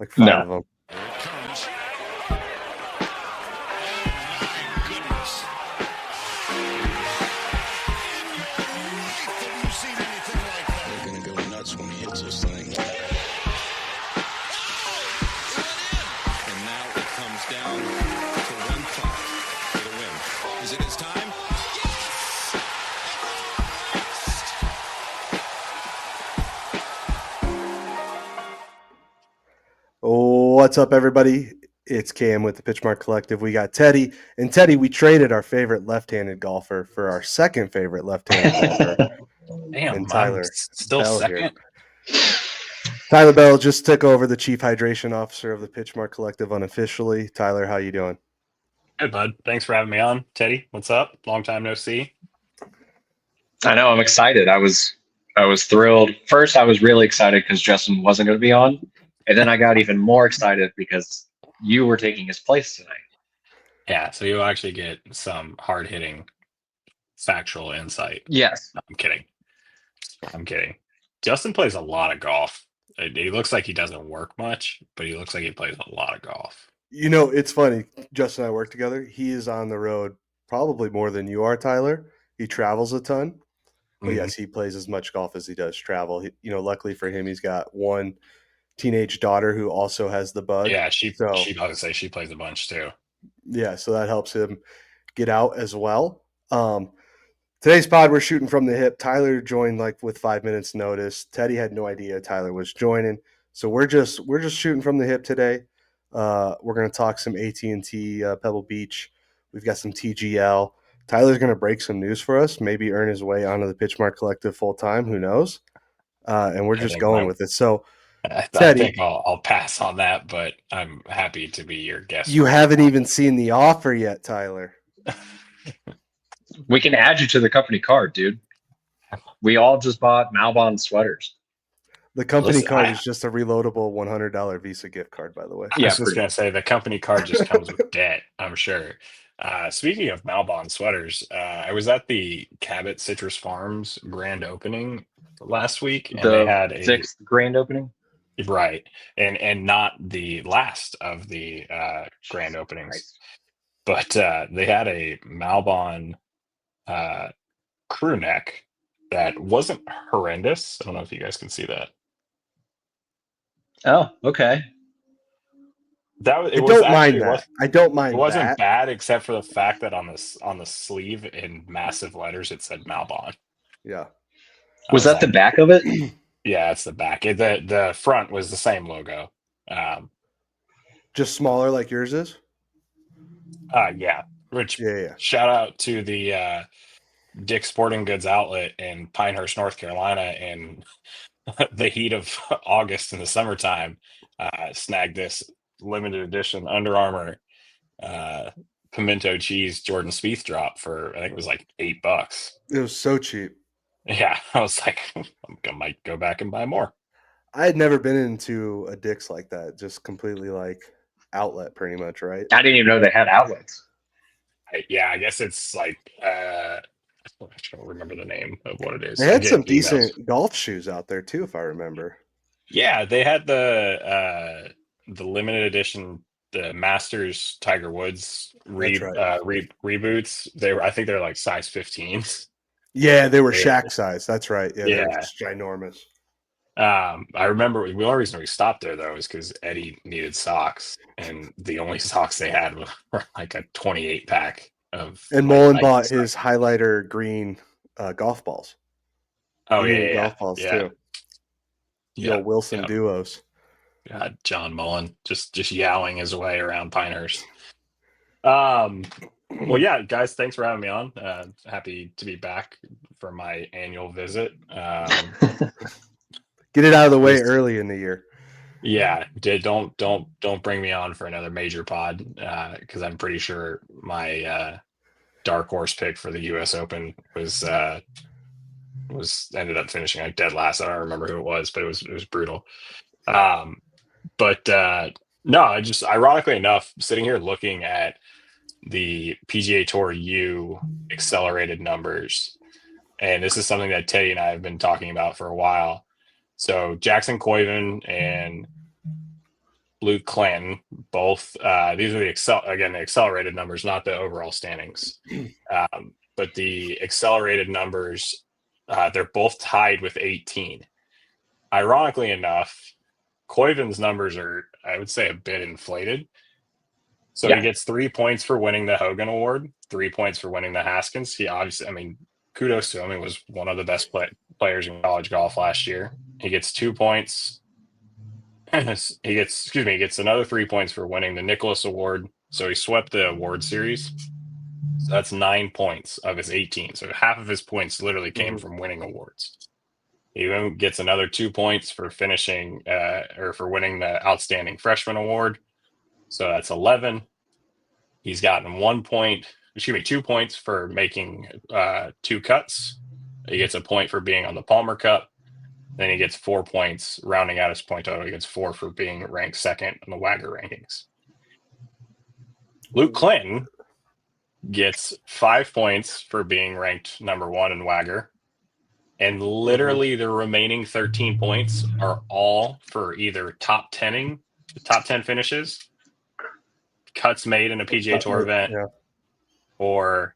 Like 5 No. of them. Here it comes. Have you seen anything like that? They're going to go nuts when he hits this thing. And now it comes down to one putt for the win. Is it his time? What's up, everybody? It's Cam with the Pitchmark Collective. We got Teddy. And Teddy, we traded our favorite left-handed golfer for our second favorite left-handed golfer. Damn, And I'm Tyler still Bell second. here. Tyler Bell just took over the Chief Hydration Officer of the Pitchmark Collective unofficially. Tyler, how you doing? Good, bud. Thanks for having me on. Teddy, what's up? Long time no see. I know. I'm excited. I was thrilled. First, I was really excited because Justin wasn't going to be on, and then I got even more excited because you were taking his place tonight. Yeah, so you'll actually get some hard-hitting factual insight. Yes. No, I'm kidding. Justin plays a lot of golf. He looks like he doesn't work much, but he looks like he plays a lot of golf. You know, it's funny. Justin and I work together. He is on the road probably more than you are, Tyler. He travels a ton. But yes, he plays as much golf as he does travel. Luckily for him, he's got one teenage daughter who also has the bug. Yeah, she So I would say she plays a bunch too. yeah, so that helps him get out as well. Today's pod, we're shooting from the hip. Tyler joined like with 5 minutes notice. Teddy had no idea Tyler was joining, so we're just shooting from the hip today. We're gonna talk some AT&T Pebble Beach. We've got some TGL. Tyler's gonna break some news for us. Maybe earn his way onto the Pitchmark Collective full time. Who knows? And we're just going with it. So, I Teddy, think I'll pass on that, but I'm happy to be your guest. you haven't even seen the offer yet, Tyler. We can add you to the company card, dude. We all just bought Malbon sweaters. The company card is just a reloadable $100 Visa gift card, by the way. I was just going to say the company card just comes with debt, I'm sure. Speaking of Malbon sweaters, I was at the Cabot Citrus Farms grand opening last week, and they had a 6th grand opening. Right, and not the last of the grand openings, but they had a Malbon crew neck that wasn't horrendous. I don't know if you guys can see that. Oh, okay. I don't mind that. I don't mind. It wasn't bad, except for the fact that on the sleeve in massive letters it said Malbon. Yeah. Was that the back of it? Yeah, it's the back. The front was the same logo. Just smaller, like yours is. Yeah. Which yeah. Shout out to the Dick's Sporting Goods outlet in Pinehurst, North Carolina, in the heat of August in the summertime. Snagged this limited edition Under Armour pimento cheese Jordan Spieth drop for, I think it was like $8. It was so cheap. Yeah, I was like, I might go back and buy more. I had never been into a Dick's like that, just completely like outlet, pretty much, right? I didn't even know they had outlets. I guess it's like I don't remember the name of what it is. They had some decent golf shoes out there too, if I remember. Yeah, they had the limited edition, the Masters Tiger Woods reboots. I think they're like size 15s. Yeah, they were Shaq size. That's right. Yeah, yeah. they were ginormous. I remember the only reason we stopped there though is because Eddie needed socks, and the only socks they had were like a 28 pack of. And Mullen bought his highlighter green golf balls. Oh yeah, golf balls too. Yeah, Wilson duos. God, John Mullen just yowing his way around Pinehurst. Well, yeah, guys, thanks for having me on. Happy to be back for my annual visit. Get it out of the way early in the year. Yeah, don't bring me on for another major pod because I'm pretty sure my dark horse pick for the U.S. Open was ended up finishing like dead last. I don't remember who it was, but it was brutal. But no, I just, ironically enough, sitting here looking at the PGA Tour U accelerated numbers, and this is something that Teddy and I have been talking about for a while. So Jackson Koiven and Luke Clanton, both these are the accelerated numbers, not the overall standings. But the accelerated numbers, they're both tied with 18. Ironically enough, Koiven's numbers are, I would say, a bit inflated. So Yeah. he gets 3 points for winning the Hogan Award, 3 points for winning the Haskins. He obviously, I mean, kudos to him. He was one of the best players in college golf last year. He gets 2 points. He gets another 3 points for winning the Nicholas Award. So he swept the award series. So that's 9 points of his 18. So half of his points literally came from winning awards. He then gets another 2 points for finishing or for winning the Outstanding Freshman Award. So that's 11. He's gotten 2 points for making 2 cuts. He gets a point for being on the Palmer Cup. Then he gets 4 points, rounding out his point total. He gets 4 for being ranked second in the Wagger rankings. Luke Clinton gets 5 points for being ranked number 1 in Wagger. And literally the remaining 13 points are all for either top 10 finishes, cuts made in a PGA Tour event, or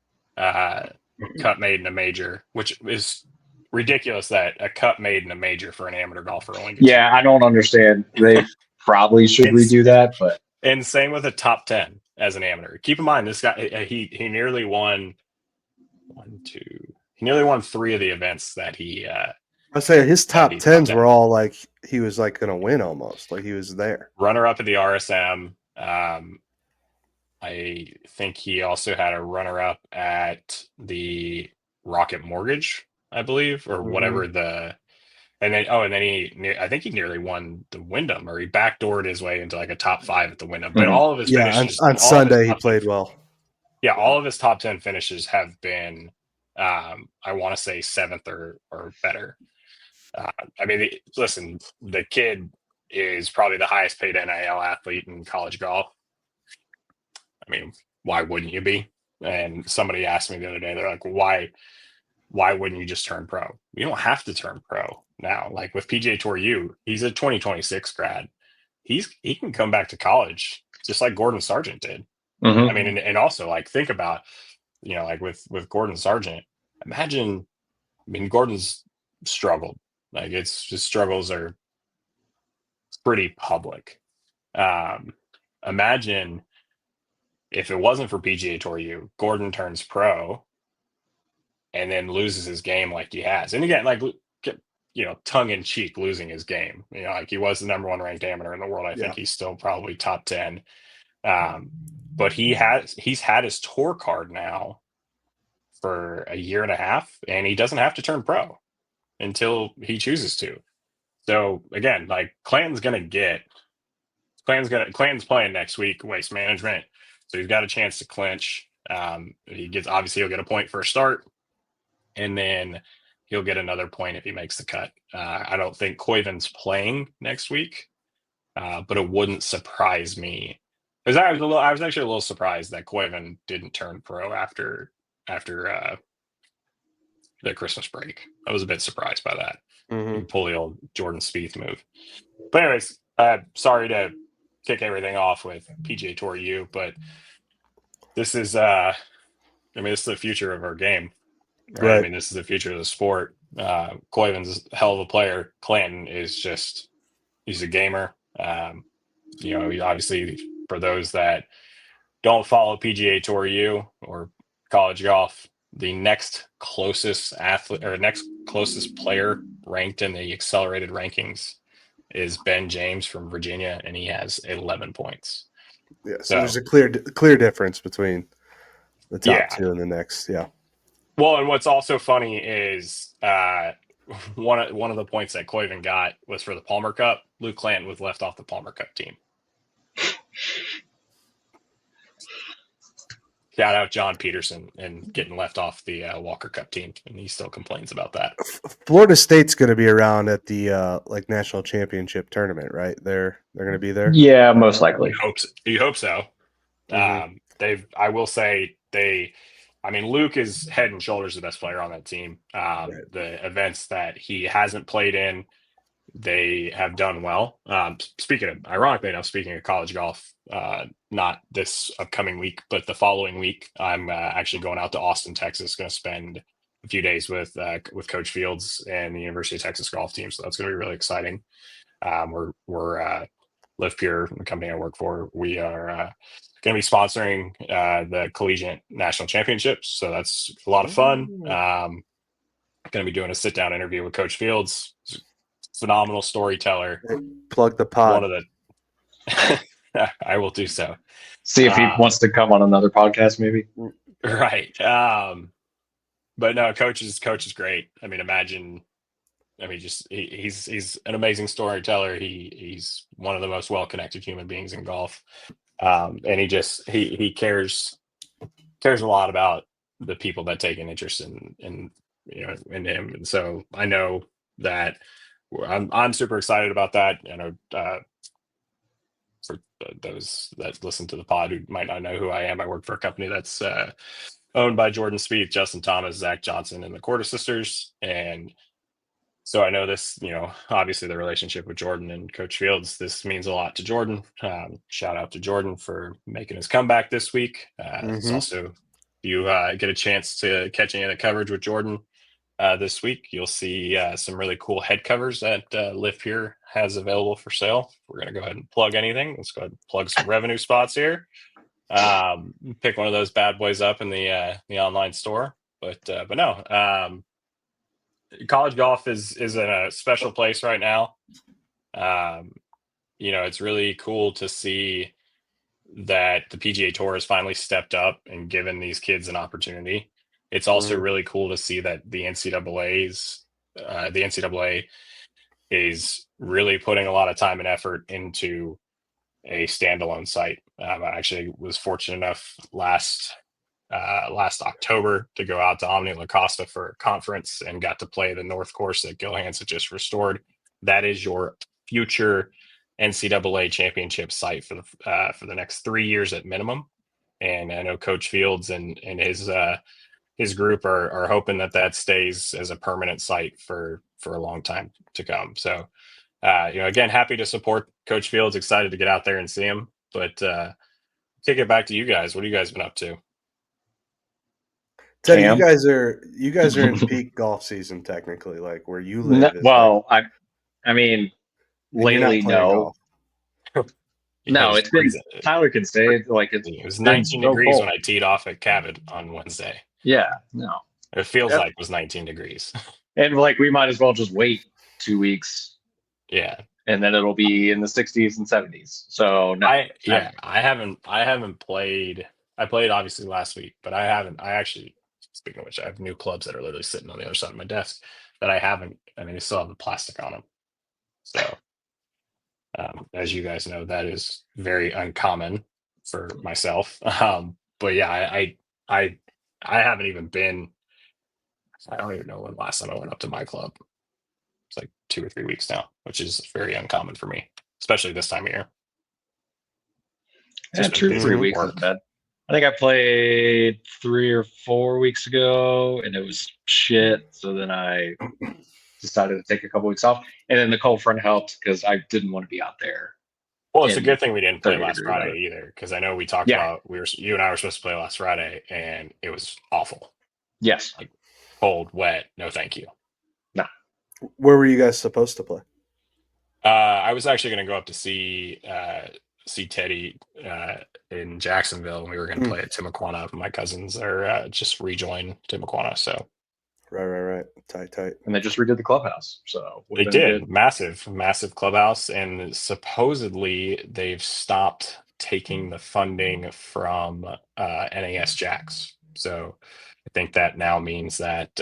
cut made in a major, which is ridiculous that a cut made in a major for an amateur golfer only gets Yeah, I don't understand. They probably should redo that, but and same with a top 10 as an amateur. Keep in mind, this guy he nearly won he nearly won 3 of the events that he I say his top he's tens top were 10. all like he was like going to win almost, like he was there. Runner up at the RSM. I think he also had a runner up at the Rocket Mortgage, I believe, or whatever and then I think he nearly won the Wyndham, or he backdoored his way into like a top 5 at the Wyndham. But all of his finishes on Sunday he played well. Yeah, all of his top 10 finishes have been, I want to say 7th or better. I mean, listen, the kid is probably the highest paid NIL athlete in college golf. I mean, why wouldn't you be? And somebody asked me the other day, they're like, why wouldn't you just turn pro? You don't have to turn pro now. Like with PGA Tour U, he's a 2026 grad. He can come back to college just like Gordon Sargent did. I mean, and also like think about, like with Gordon Sargent, imagine, I mean, Gordon's struggled. Like it's his struggles are pretty public. Imagine if it wasn't for PGA Tour U, Gordon turns pro and then loses his game like he has. And again, like, tongue in cheek losing his game. Like he was the number 1 ranked amateur in the world. I think he's still probably top 10. But he's had his tour card now for a year and a half, and he doesn't have to turn pro until he chooses to. So again, like Clanton's playing next week, Waste Management. So he's got a chance to clinch. He'll get a point for a start, and then he'll get another point if he makes the cut. I don't think Koiven's playing next week, but it wouldn't surprise me. Because I was actually a little surprised that Koiven didn't turn pro after the Christmas break. I was a bit surprised by that. You pull the old Jordan Spieth move. But anyways, sorry to kick everything off with PGA Tour U, but this is this is the future of our game, right? I mean, this is the future of the sport. Koiven's a hell of a player. Clanton is he's a gamer. Obviously, for those that don't follow PGA Tour U or college golf, the next closest athlete or next closest player ranked in the accelerated rankings is Ben James from Virginia, and he has 11 points. Yeah, so there's a clear difference between the top 2 and the next. Yeah. Well, and what's also funny is one of the points that Koiven got was for the Palmer Cup. Luke Clanton was left off the Palmer Cup team. Shout out John Peterson and getting left off the Walker Cup team, and he still complains about that. Florida State's going to be around at the national championship tournament, right? They're going to be there. Yeah, most likely. You hope so. I will say Luke is head and shoulders the best player on that team. The events that he hasn't played in, they have done well. Ironically enough, speaking of college golf, not this upcoming week, but the following week, I'm actually going out to Austin, Texas. Going to spend a few days with Coach Fields and the University of Texas golf team. So that's going to be really exciting. We're Live Pure, the company I work for. We are going to be sponsoring the Collegiate National Championships. So that's a lot of fun. Going to be doing a sit down interview with Coach Fields. Phenomenal storyteller. Plug the pod. One of the I will do so. See if he wants to come on another podcast, maybe. Right. But no, coach is great. I mean, he's an amazing storyteller. He's one of the most well connected human beings in golf. And he cares a lot about the people that take an interest in in him. And so I know that I'm super excited about that. For those that listen to the pod who might not know who I am, I work for a company that's owned by Jordan Spieth, Justin Thomas, Zach Johnson, and the Corda sisters. And so I know this, obviously the relationship with Jordan and Coach Fields, this means a lot to Jordan. Shout out to Jordan for making his comeback this week. It's also, if you get a chance to catch any of the coverage with Jordan this week, you'll see some really cool head covers that Live Pure has available for sale. We're going to go ahead and plug anything. Let's go ahead and plug some revenue spots here. Pick one of those bad boys up in the online store. But no, college golf is in a special place right now. It's really cool to see that the PGA Tour has finally stepped up and given these kids an opportunity. It's also really cool to see that the NCAA is really putting a lot of time and effort into a standalone site. I actually was fortunate enough last October to go out to Omni La Costa for a conference and got to play the North Course that Gil Hanse just restored. That is your future NCAA championship site for the next 3 years at minimum. And I know Coach Fields and his group are hoping that stays as a permanent site for a long time to come. So, again, happy to support Coach Fields. Excited to get out there and see him. But kick it back to you guys. What have you guys been up to? Teddy, you guys are in peak golf season technically, like where you live. I mean, lately, no. No, it's been. Tyler can say it. Like it was 19 degrees cold when I teed off at Cabot on Wednesday. Yeah, no. It feels like it was 19 degrees. And we might as well just wait 2 weeks. Yeah. And then it'll be in the 60s and 70s. So no. I haven't played. I played obviously last week, but I actually, speaking of which, I have new clubs that are literally sitting on the other side of my desk that I haven't. I mean, they still have the plastic on them. So, as you guys know, that is very uncommon for myself. But yeah, I haven't even been. I don't even know when last time I went up to my club. It's like 2 or 3 weeks now, which is very uncommon for me, especially this time of year. Yeah, 2 or 3 weeks isn't bad. I think I played 3 or 4 weeks ago, and it was shit. So then I decided to take a couple weeks off, and then the cold front helped because I didn't want to be out there. Well, it's a good thing we didn't play last Friday either, because I know we talked about you and I were supposed to play last Friday, and it was awful. Yes, like cold, wet. No, thank you. No. Where were you guys supposed to play? I was actually going to go up to see Teddy in Jacksonville, and we were going to play at Timuquana. My cousins are just rejoined Timuquana, so right, tight. And they just redid the clubhouse, so they did massive clubhouse, and supposedly they've stopped taking the funding from NAS Jacks. So I think that now means that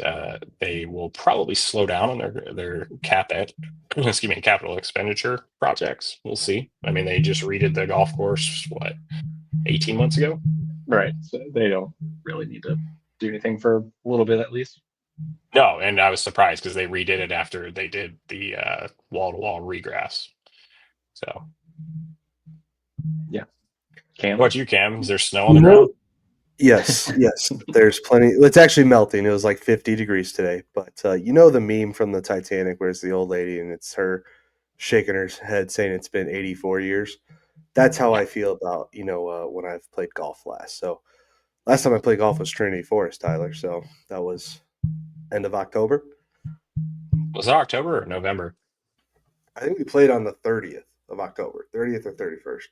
they will probably slow down on their capital expenditure projects. We'll see. I mean, they just redid the golf course 18 months ago, right? So they don't really need to do anything for a little bit at least. No, and I was surprised because they redid it after they did the wall-to-wall regrass. So, yeah. Cam, what about you, Cam? Is there snow on the ground? Yes. There's plenty. It's actually melting. It was like 50 degrees today. But you know the meme from the Titanic where it's the old lady and it's her shaking her head saying it's been 84 years. That's how I feel about, when I've played golf last. So last time I played golf was Trinity Forest, Tyler. So that was end of October. Was it October or November? I think we played on the 30th of October, 30th or 31st.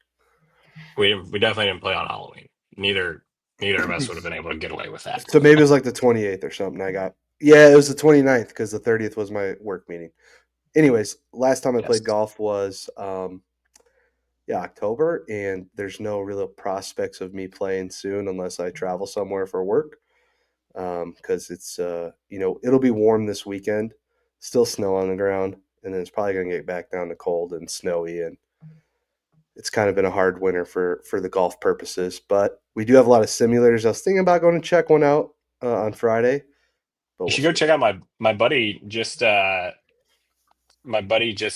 We definitely didn't play on Halloween. Neither of us would have been able to get away with that. So maybe it was like the 28th or something. Yeah, it was the 29th because the 30th was my work meeting. Anyways, last time I Yes. played golf was October, and there's no real prospects of me playing soon unless I travel somewhere for work. Because it's it'll be warm this weekend, still snow on the ground, and then it's probably gonna get back down to cold and snowy, and it's kind of been a hard winter for the golf purposes. But we do have a lot of simulators. I was thinking about going to check one out on Friday, but You we'll should go see. check out my buddy just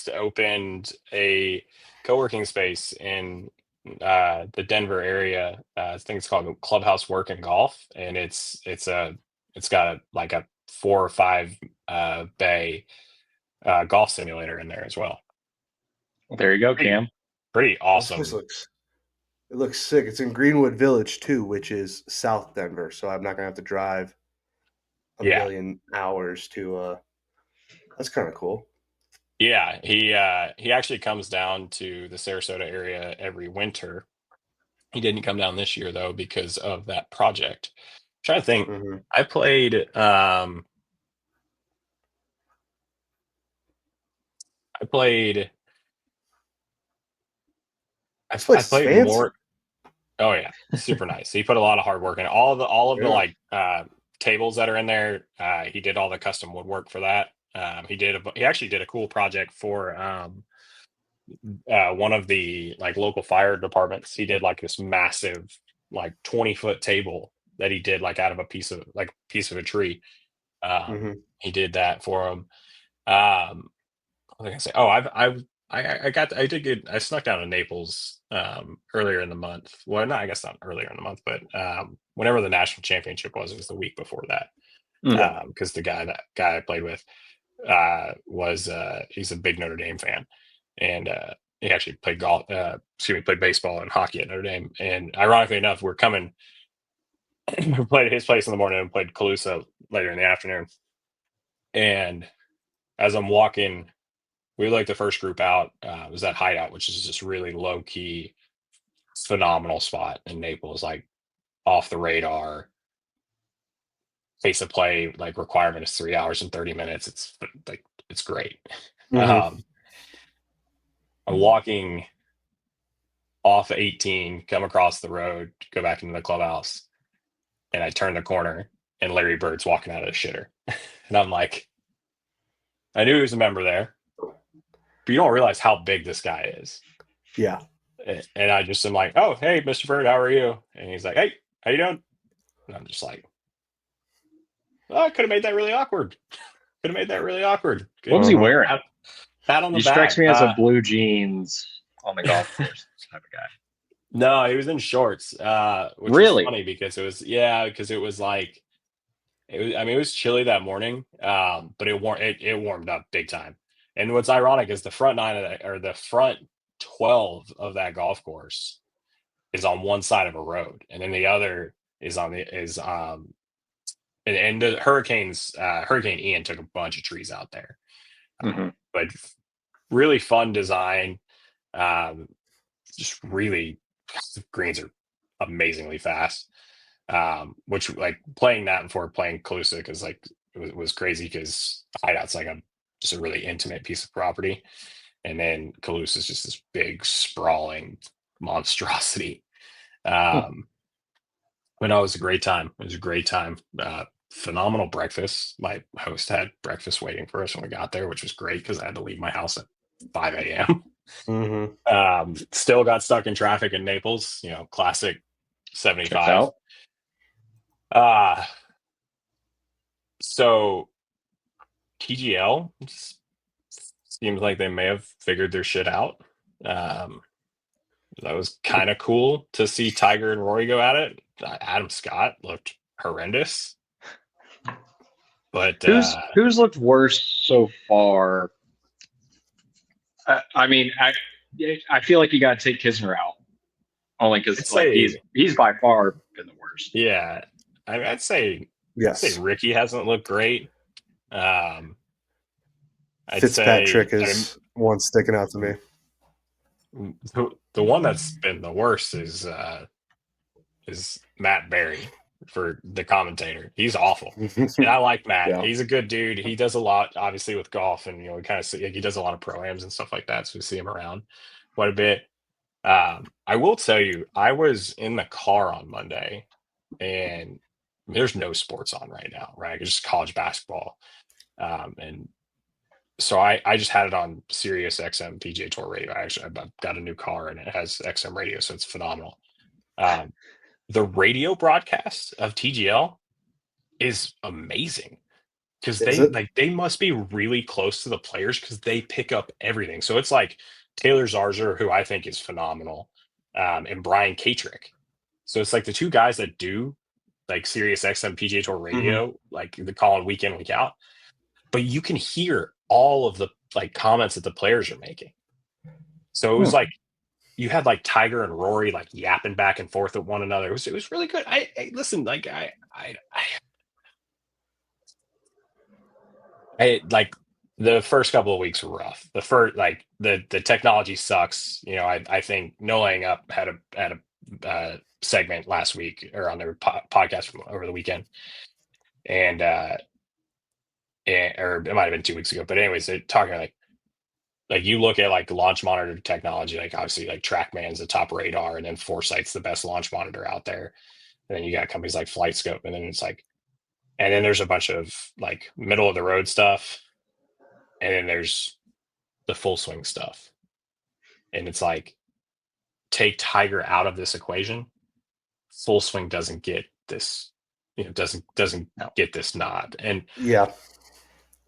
opened a co-working space in the Denver area. I think it's called Clubhouse Work and Golf, and it's got like a 4 or 5 bay golf simulator in there as well. There you go, Cam. Pretty This awesome. place looks sick. It's in Greenwood Village too, which is South Denver, so I'm not gonna have to drive a Yeah. million hours to. That's kind of cool. Yeah, he actually comes down to the Sarasota area every winter. He didn't come down this year though because of that project. I'm trying to think. Mm-hmm. I played I played This I place is played fancy. more. Oh yeah, super nice. He put a lot of hard work in. All of the Yeah. like tables that are in there. He did all the custom woodwork for that. He actually did a cool project for one of the like local fire departments. He did like this massive like 20-foot table that he did like out of a piece of a tree. Mm-hmm. He did that for him. What was I gonna say? Oh, I did get I snuck down to Naples earlier in the month. Well, not I guess not earlier in the month, but whenever the national championship was, it was the week before that. Because the guy I played with was he's a big Notre Dame fan, and he actually played golf. Played baseball and hockey at Notre Dame. And ironically enough, we're coming. We played at his place in the morning and played Calusa later in the afternoon. And as I'm walking, we were like the first group out. Was that Hideout, which is just really low key, phenomenal spot in Naples, like off the radar. Pace of play like requirement is 3 hours and 30 minutes. It's great. Mm-hmm. I'm walking off 18, come across the road, go back into the clubhouse, and I turn the corner, and Larry Bird's walking out of the shitter, and I'm like, I knew he was a member there, but you don't realize how big this guy is. Yeah. And I just am like, oh, hey, Mr. Bird, how are you? And he's like, hey, how you doing? And I'm just like, oh, I could have made that really awkward. Good. What was he wearing? Pat on the He back. strikes me as a blue jeans on the golf course type of guy. No, he was in shorts. Which Really? was funny because it was like it was chilly that morning. But it warmed up big time. And what's ironic is the front 9 of that, or the front 12 of that golf course is on one side of a road, and then the other is and the Hurricane Ian took a bunch of trees out there. But really fun design. Just really, the greens are amazingly fast. Which like playing that before playing Calusa, because like it was crazy because Hideout's like just a really intimate piece of property, and then Calusa is just this big sprawling monstrosity. But no, it was a great time. Phenomenal breakfast. My host had breakfast waiting for us when we got there, which was great because I had to leave my house at 5 a.m. Mm-hmm. Still got stuck in traffic in Naples, classic 75. So TGL seems like they may have figured their shit out. That was kind of cool to see Tiger and Rory go at it. Adam Scott looked horrendous. But who's looked worse so far? I mean, I feel like you got to take Kisner out only I'd because like say, he's by far been the worst. yeah, I'd say Yes. Ricky hasn't looked great. Um, I'd say, Fitzpatrick is one sticking out to me. the one that's been the worst is Matt Berry for the commentator. He's awful. And I like Matt. Yeah. He's a good dude. He does a lot, obviously, with golf, and we kind of see he does a lot of pro-ams and stuff like that. So we see him around quite a bit. I will tell you, I was in the car on Monday, and there's no sports on right now, right? It's just college basketball, and so I just had it on Sirius XM PGA Tour radio. I've got a new car, and it has XM radio, so it's phenomenal. The radio broadcast of TGL is amazing because Is it? they must be really close to the players because they pick up everything. So it's like Taylor Zarzer, who I think is phenomenal, and Brian Katrick. So it's like the two guys that do like Sirius XM PGA Tour radio, like the call week in, week out. But you can hear all of the like comments that the players are making. So it was like you had like Tiger and Rory like yapping back and forth with one another. It was really good. I listen, like I like the first couple of weeks were rough. The first like the technology sucks. You know, I think No Laying Up had a segment last week or on their podcast from over the weekend, and or it might have been 2 weeks ago. But anyways, they're talking like you look at like launch monitor technology, like obviously like TrackMan's the top radar, and then Foresight's the best launch monitor out there. And then you got companies like FlightScope, and then it's like, and then there's a bunch of like middle of the road stuff, and then there's the full swing stuff. And it's like, take Tiger out of this equation, full swing doesn't get this, doesn't get this nod. And Yeah.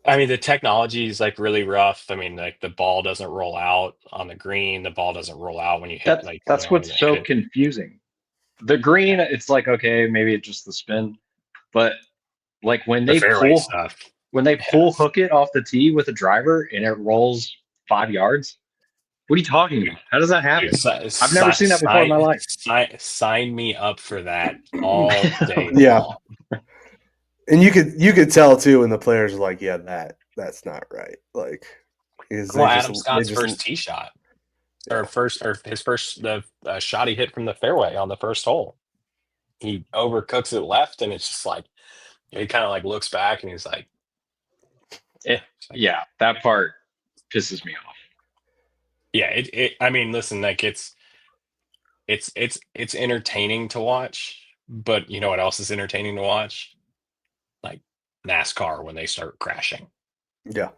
I mean, the technology is like really rough. I mean, like the ball doesn't roll out on the green. The ball doesn't roll out when you hit That's when what's you so hit it. confusing. The green, it's like okay, maybe it's just the spin, but like when The they fairway stuff. pull hook it off the tee with a driver and it rolls 5 yards. What are you talking about? How does that happen? Dude, I've never seen that before in my life. Sign me up for that all day Yeah. long. And you could tell too when the players are like, yeah, that's not right. Like, Well, Adam Scott's first tee shot, or his first shot he hit from the fairway on the first hole. He overcooks it left, and it's just like he kind of like looks back and he's like, Yeah, that part pisses me off. yeah. I mean, listen, like it's entertaining to watch, but you know what else is entertaining to watch? Like NASCAR when they start crashing. Yeah.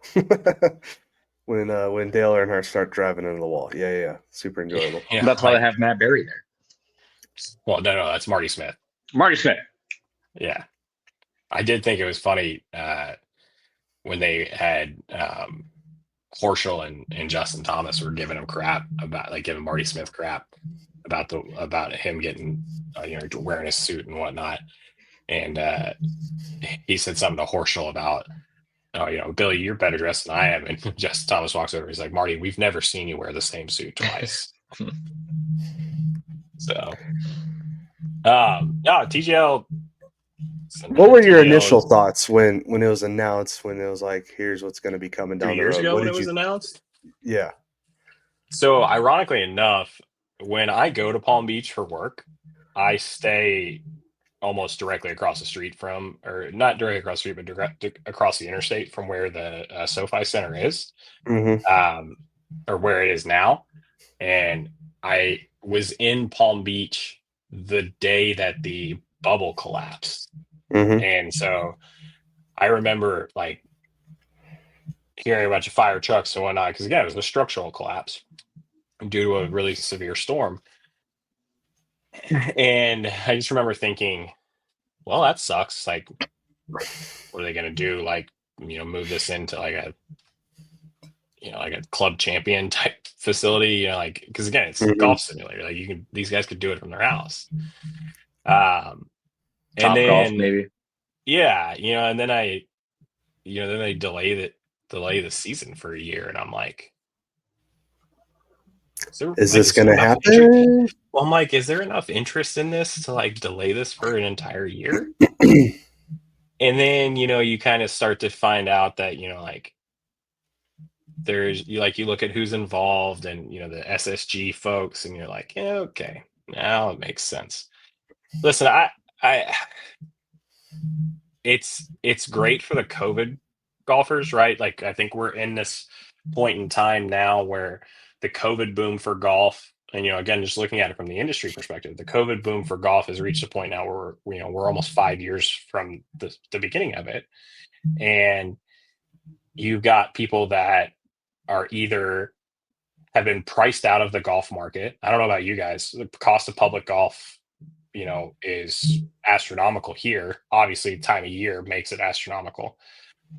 when Dale Earnhardt start driving into the wall. Yeah. Super enjoyable. Yeah, That's why they have Matt Berry there. Well, no, that's Marty Smith. Marty Smith. Yeah. I did think it was funny when they had Horschel and Justin Thomas were giving him crap about like giving Marty Smith crap about him getting wearing his suit and whatnot. And he said something to Horschel about, oh, Billy, you're better dressed than I am. And Justin Thomas walks over. He's like, Marty, we've never seen you wear the same suit twice. So, TGL. What were your initial thoughts when it was announced? When it was like, here's what's going to be coming down 3 the years road. ago when it was announced? Yeah. So, ironically enough, when I go to Palm Beach for work, I stay almost directly across the street from, or not directly across the street, but direct across the interstate from where the SoFi Center is, or where it is now. And I was in Palm Beach the day that the bubble collapsed. And so I remember like hearing a bunch of fire trucks and whatnot, because again, it was a structural collapse due to a really severe storm. And I just remember thinking, well, that sucks. Like, what are they going to do? Like, move this into like a club champion type facility, like, because again, it's a golf simulator. Like these guys could do it from their house. And Top then, golf, maybe. Yeah. And then then they delay the season for a year. And I'm like, Is Mike, this is there going to enough interest? happen? Well, Mike, is there enough interest in this to like delay this for an entire year? And then, you kind of start to find out that, like you look at who's involved and, the SSG folks, and you're like, yeah, okay, now it makes sense. Listen, I, it's great for the COVID golfers, right? Like, I think we're in this point in time now where the COVID boom for golf, and again, just looking at it from the industry perspective, the COVID boom for golf has reached a point now where we're almost 5 years from the beginning of it, and you've got people that are either have been priced out of the golf market. I don't know about you guys. The cost of public golf, is astronomical here. Obviously, time of year makes it astronomical.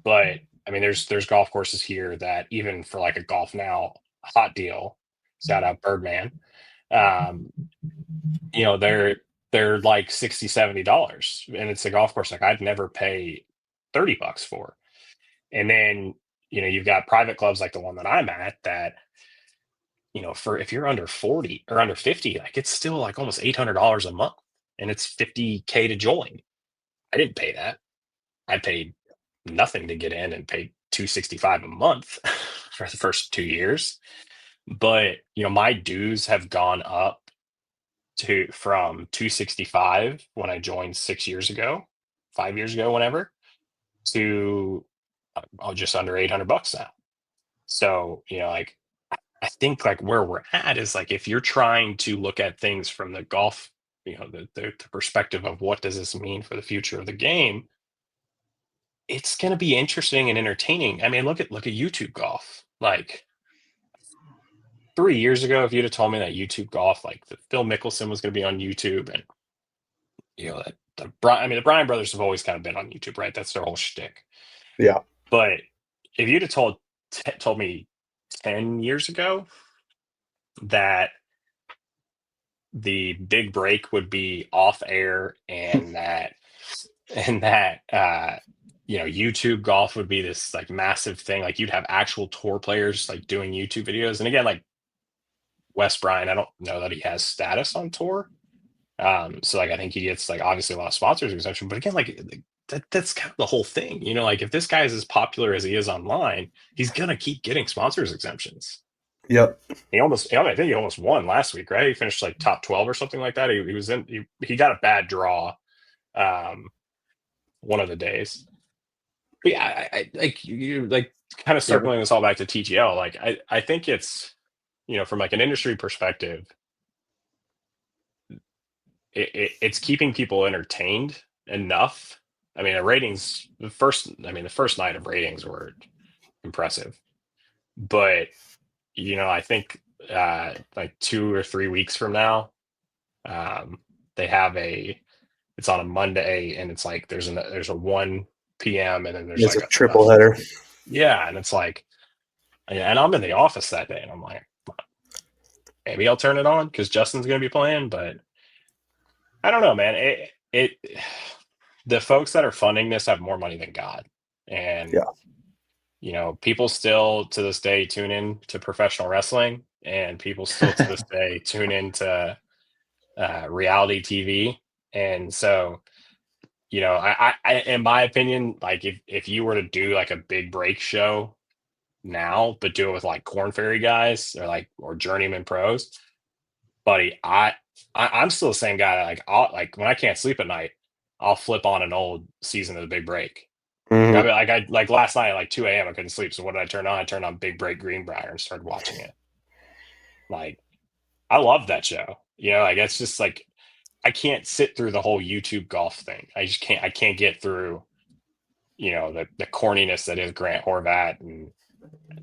But I mean, there's golf courses here that even for like a Golf Now hot deal, shout out Birdman, um, they're like $60-$70, and it's a golf course like I'd never pay $30 for. And then you've got private clubs like the one that I'm at that for if you're under 40 or under 50, like it's still like almost $800 a month, and it's 50K to join. I didn't pay that. I paid nothing to get in and paid 265 a month for the first 2 years. But my dues have gone up to from 265 when I joined 6 years ago, 5 years ago, whenever, to just under $800 now. So, like I think like where we're at is like if you're trying to look at things from the golf, the perspective of what does this mean for the future of the game, it's going to be interesting and entertaining. I mean, look at YouTube golf. Like 3 years ago, if you'd have told me that YouTube golf, like the Phil Mickelson was going to be on YouTube, and that the Bryan brothers have always kind of been on YouTube, right? That's their whole shtick. Yeah. But if you'd have told me 10 years ago that the big break would be off air, and that YouTube golf would be this like massive thing, like you'd have actual tour players like doing YouTube videos. And again, like Wes Bryan, I don't know that he has status on tour, so like I think he gets like obviously a lot of sponsors exemption, but again, like that's kind of the whole thing, like if this guy is as popular as he is online, he's gonna keep getting sponsors exemptions. Yep. I think he almost won last week, right? He finished like top 12 or something like that. He got a bad draw one of the days. But yeah, I like you like kind of circling this all back to TGL. Like I think it's from like an industry perspective, it's keeping people entertained enough. I mean, the first night of ratings were impressive, but I think like 2 or 3 weeks from now, they have it's on a Monday, and it's like there's a 1 p.m. and then there's It's like a triple header. yeah, and it's like, and I'm in the office that day, and I'm like, maybe I'll turn it on because Justin's gonna be playing, but I don't know, man. The folks that are funding this have more money than God, and people still to this day tune in to professional wrestling, and people still to this day tune into reality TV, and so I in my opinion, like if you were to do like a big break show now, but do it with like Corn Ferry guys or journeyman pros, buddy, I'm still the same guy. I'll like when I can't sleep at night, I'll flip on an old season of the Big Break. Mm-hmm. I mean, like last night at like 2 a.m. I couldn't sleep. So what did I turn on? I turned on Big Break Greenbrier and started watching it. Like I love that show. Like it's just like I can't sit through the whole YouTube golf thing. I just can't. I can't get through the corniness that is Grant Horvat, and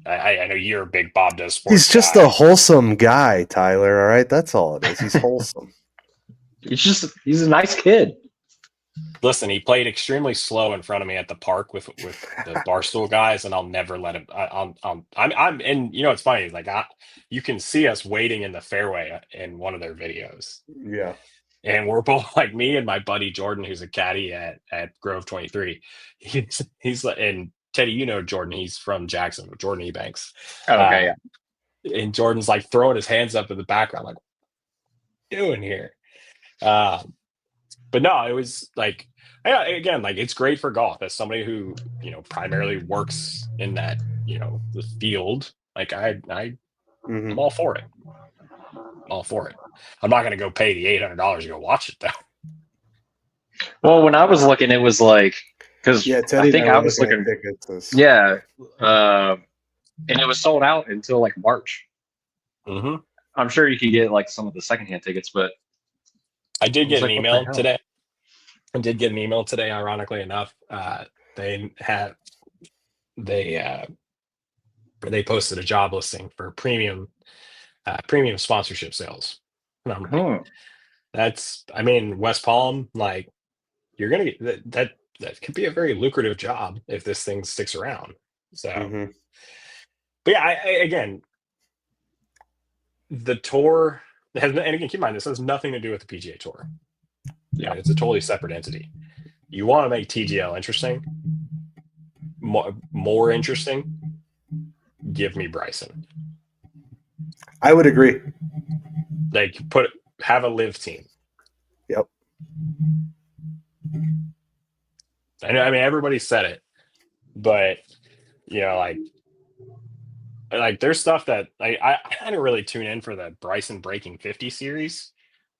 I know you're a big Bob Does Sports He's just guy. a wholesome guy, Tyler. All right, that's all it is. He's wholesome. He's a nice kid. Listen, he played extremely slow in front of me at the park with the Barstool guys, and I'll never let him. I'm and it's funny. Like you can see us waiting in the fairway in one of their videos. Yeah. And we're both like me and my buddy Jordan, who's a caddy at Grove 23. He's like, and Teddy, Jordan, he's from Jacksonville, Jordan Ebanks. Oh, okay, yeah. and Jordan's like throwing his hands up in the background, like, what are you doing here? But no, it was like, yeah, again, like it's great for golf as somebody who, primarily works in that, the field. Like I'm all for it. I'm all for it. I'm not going to go pay the $800 to go watch it though. Well, when I was looking, it was like, because Yeah, I Teddy and think I I were was looking at looking, tickets. yeah, and it was sold out until like March. Mm-hmm. I'm sure you could get like some of the secondhand tickets, but I I did was get an like, what the email hell? today. Ironically enough. They had they they posted a job listing for premium sponsorship sales. And I'm like, Hmm. I mean, West Palm, like you're gonna get that could be a very lucrative job if this thing sticks around. So, but yeah, again, the tour has, and again, keep in mind this has nothing to do with the PGA Tour. Yeah. It's a totally separate entity. You want to make TGL interesting, more interesting. Give me Bryson. I would agree. Like have a live team. Yep. I know. I mean, everybody said it, but like there's stuff that I kind of really tune in for the Bryson Breaking 50 series.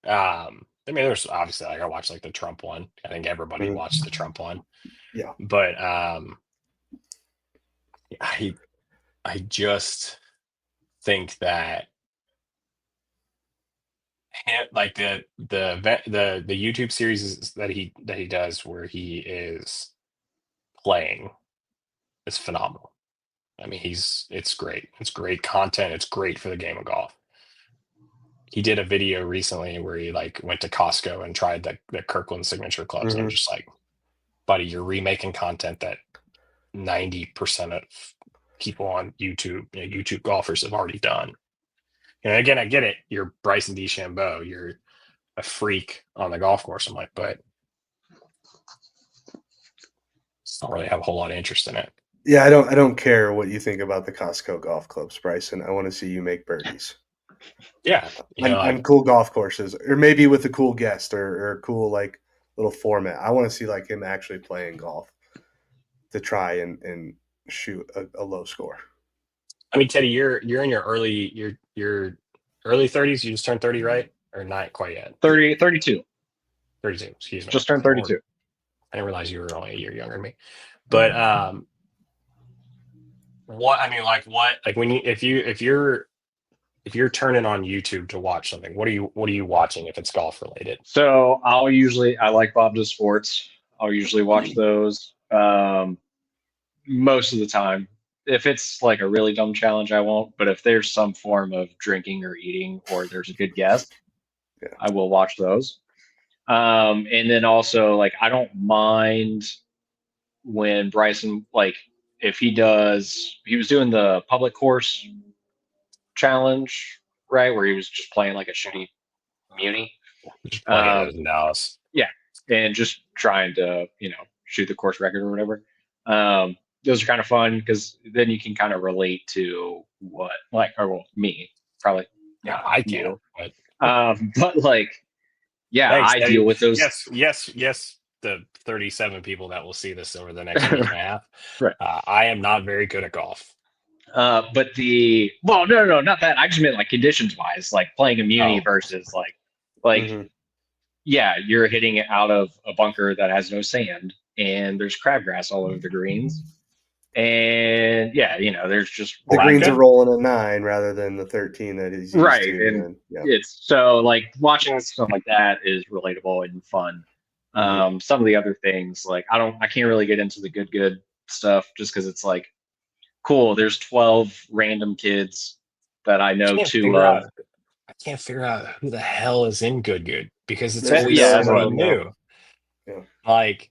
I mean, there's obviously like I watched like the Trump one. I think everybody watched the Trump one. Yeah. But I just think that like the YouTube series that he does where he is playing is phenomenal. I mean, it's great. It's great content. It's great for the game of golf. He did a video recently where he like went to Costco and tried the Kirkland signature clubs. And I'm just like, buddy, you're remaking content that 90% of people on YouTube, YouTube golfers have already done. And again, I get it. You're Bryson DeChambeau. You're a freak on the golf course. I'm like, but I don't really have a whole lot of interest in it. Yeah, I don't care what you think about the Costco golf clubs, Bryson. I want to see you make birdies. Yeah, on cool golf courses, or maybe with a cool guest or a cool like little format. I want to see like him actually playing golf to try and shoot a low score. I mean, Teddy, you're in your your early 30s. You just turned 30, right? Or not quite yet? 32. 32. Excuse me. Just turned 32. I didn't realize you were only a year younger than me. But what when you if you're turning on YouTube to watch something, what are you watching if it's golf related? So I like Bob Does Sports. I'll usually watch those most of the time. If it's like a really dumb challenge, I won't. But if there's some form of drinking or eating, or there's a good guest, I will watch those. And then also, like, I don't mind when Bryson, like, if he was doing the public course challenge, right, where he was just playing like a shitty muni. Just playing it in Dallas. Yeah, and just trying to shoot the course record or whatever. Those are kind of fun because then you can kind of relate to what me probably. Yeah, I you. can. But like, yeah, thanks, I Eddie. deal with those. Yes. The 37 people that will see this over the next week and a half. Right. I am not very good at golf. But no, not that. I just meant like conditions wise, like playing a muni versus yeah, you're hitting it out of a bunker that has no sand and there's crabgrass all over the greens. And yeah, there's just the greens are rolling a 9 rather than the 13 that he's used to. And it's so like watching stuff like that is relatable and fun. Some of the other things, like I can't really get into the good stuff just because it's like, cool, there's 12 random kids that I know two of. I can't figure out who the hell is in good because it's There's always someone new. Yeah. Like,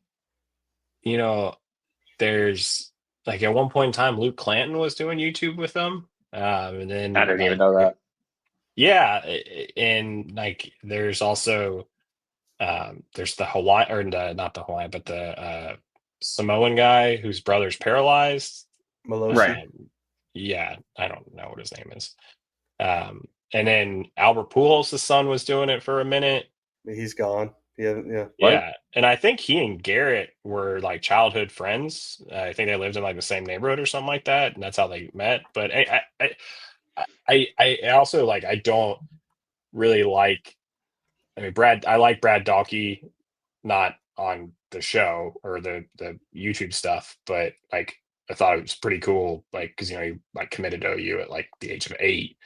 there's like at one point in time, Luke Clanton was doing YouTube with them. And then I didn't even know that. Yeah. And like, there's also, there's the Hawaii or not the Hawaiian, but the Samoan guy whose brother's paralyzed. Malosi. Right. Yeah. I don't know what his name is. And then Albert Pujols' son was doing it for a minute. He's gone. Yeah. Yeah, and I think he and Garrett were like childhood friends. I think they lived in like the same neighborhood or something like that, and that's how they met. But I also like I don't really like. I mean, Brad. I like Brad Dalkey, not on the show or the YouTube stuff, but like I thought it was pretty cool. Like because he like committed to OU at like the age of 8.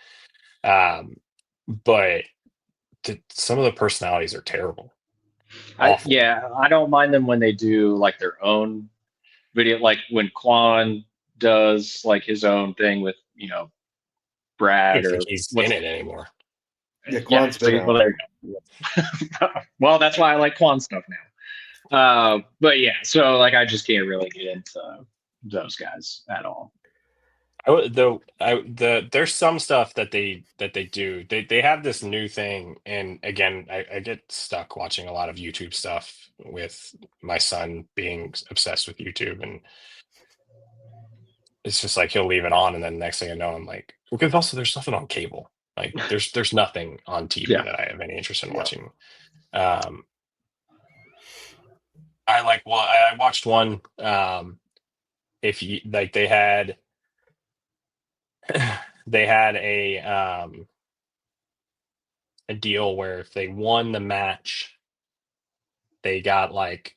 But some of the personalities are terrible. Awful. I don't mind them when they do like their own video, like when Quan does like his own thing with I Brad don't or think he's in what's it anymore. Yeah, Quan's been out. well, there you go. Well, that's why I like Quan stuff now. But yeah, so like I just can't really get into those guys at all. There's some stuff that they do. They have this new thing, and again, I get stuck watching a lot of YouTube stuff with my son being obsessed with YouTube, and it's just like he'll leave it on, and then next thing I know, I'm like, because also there's nothing on cable. Like there's nothing on TV Yeah. that I have any interest in Yeah. watching. I watched one. If you like, they had a deal where if they won the match, they got like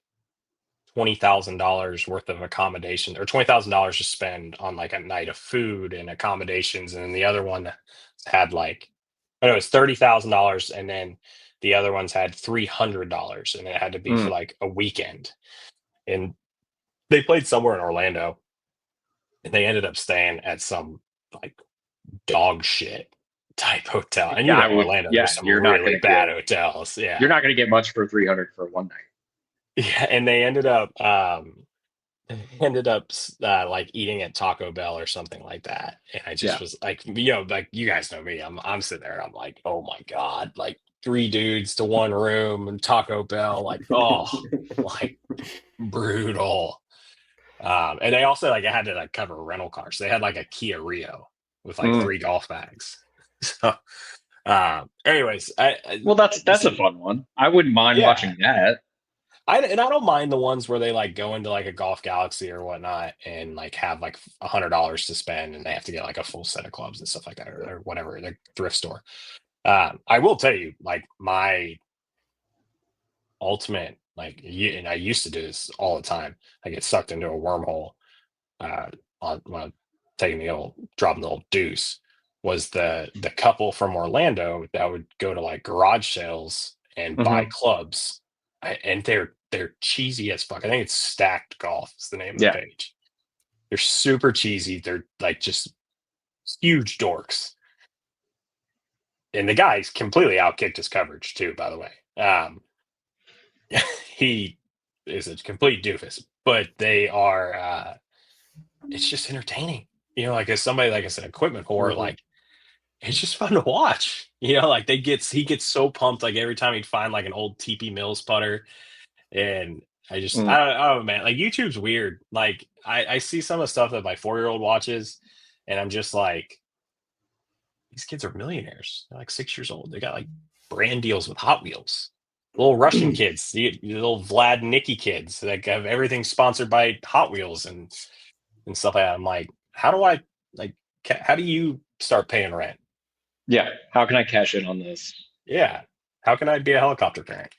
$20,000 worth of accommodation or $20,000 to spend on like a night of food and accommodations, and then the other one had like, oh, it was $30,000, and then the other ones had $300, and it had to be for like a weekend. And they played somewhere in Orlando, and they ended up staying at some like dog shit type hotel. And Yeah, Orlando, there's some you're not really gonna bad get hotels. Yeah, you're not going to get much for 300 for one night. yeah, and they ended up like eating at Taco Bell or something like that. And I just was like, like you guys know me. I'm sitting there and I'm like, oh my God, like 3 dudes to one room and Taco Bell, like, oh, like brutal. And they also like I had to like cover rental cars. So they had like a Kia Rio with like 3 golf bags. So anyways, Well, that's a fun one. I wouldn't mind watching that. I don't mind the ones where they like go into like a Golf Galaxy or whatnot and like have like $100 to spend and they have to get like a full set of clubs and stuff like that or whatever, the thrift store. I will tell you, like my ultimate, like, and I used to do this all the time. I get sucked into a wormhole when I'm taking dropping the old deuce. Was the couple from Orlando that would go to like garage sales and buy clubs, and they're cheesy as fuck. I think it's Stacked Golf is the name of the page. They're super cheesy. They're like just huge dorks. And the guy's completely outkicked his coverage too, by the way. He is a complete doofus, but they are it's just entertaining. Like as somebody, like I said, equipment whore, like it's just fun to watch. Like he gets so pumped like every time he'd find like an old TP Mills putter. And I don't know, man. Like YouTube's weird. Like I see some of the stuff that my 4-year-old watches, and I'm just like, these kids are millionaires. They're like 6 years old. They got like brand deals with Hot Wheels. Little Russian kids, the little Vlad Nicky kids, that have everything sponsored by Hot Wheels and stuff like that. I'm like, how do you start paying rent? Yeah, how can I cash in on this? Yeah, how can I be a helicopter parent?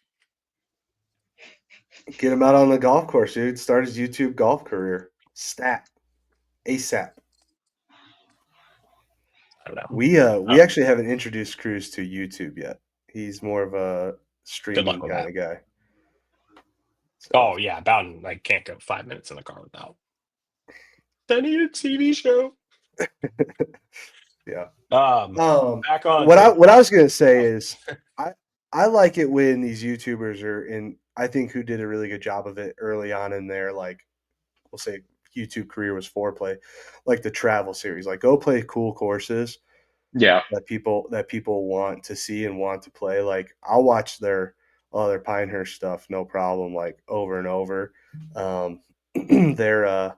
Get him out on the golf course, dude. Start his YouTube golf career. Stat. ASAP. I don't know. We actually haven't introduced Cruz to YouTube yet. He's more of a streaming kind of guy. So. Oh yeah, Bowden like can't go 5 minutes in the car without. I need a TV show. Yeah. Back on. What I was gonna say is I like it when these YouTubers are in. I think who did a really good job of it early on in their, like, we'll say YouTube career was foreplay, like the travel series. Like go play cool courses. Yeah. That people want to see and want to play. Like I'll watch their Pinehurst stuff, no problem, like over and over. Their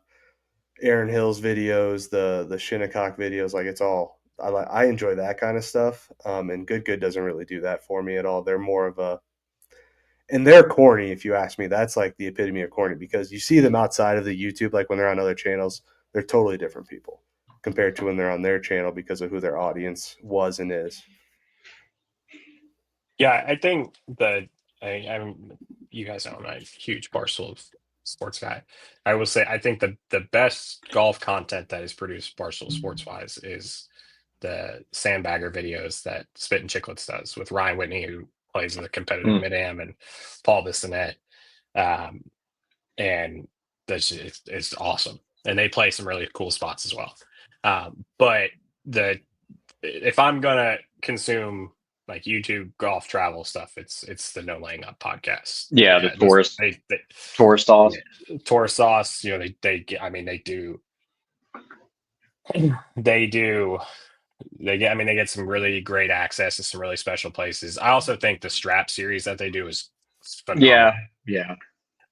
Aaron Hill's videos, the Shinnecock videos, like it's all I enjoy that kind of stuff. And Good doesn't really do that for me at all. They're more of a, and they're corny, if you ask me. That's like the epitome of corny, because you see them outside of the YouTube, like when they're on other channels, they're totally different people compared to when they're on their channel because of who their audience was and is. Yeah, I think I'm you guys know I'm a huge Barstool sports guy. I will say I think the best golf content that is produced Barstool sports wise is the sandbagger videos that Spit and Chicklets does with Ryan Whitney, who plays in the competitive mid am, and Paul Bissonette. And it's awesome. And they play some really cool spots as well. But if I'm gonna consume like YouTube golf travel stuff, it's the No Laying Up podcast. Yeah, the tourist tourist sauce. Tourist sauce. You know, they I mean they do they get some really great access to some really special places. I also think the Strap series that they do is phenomenal. Yeah.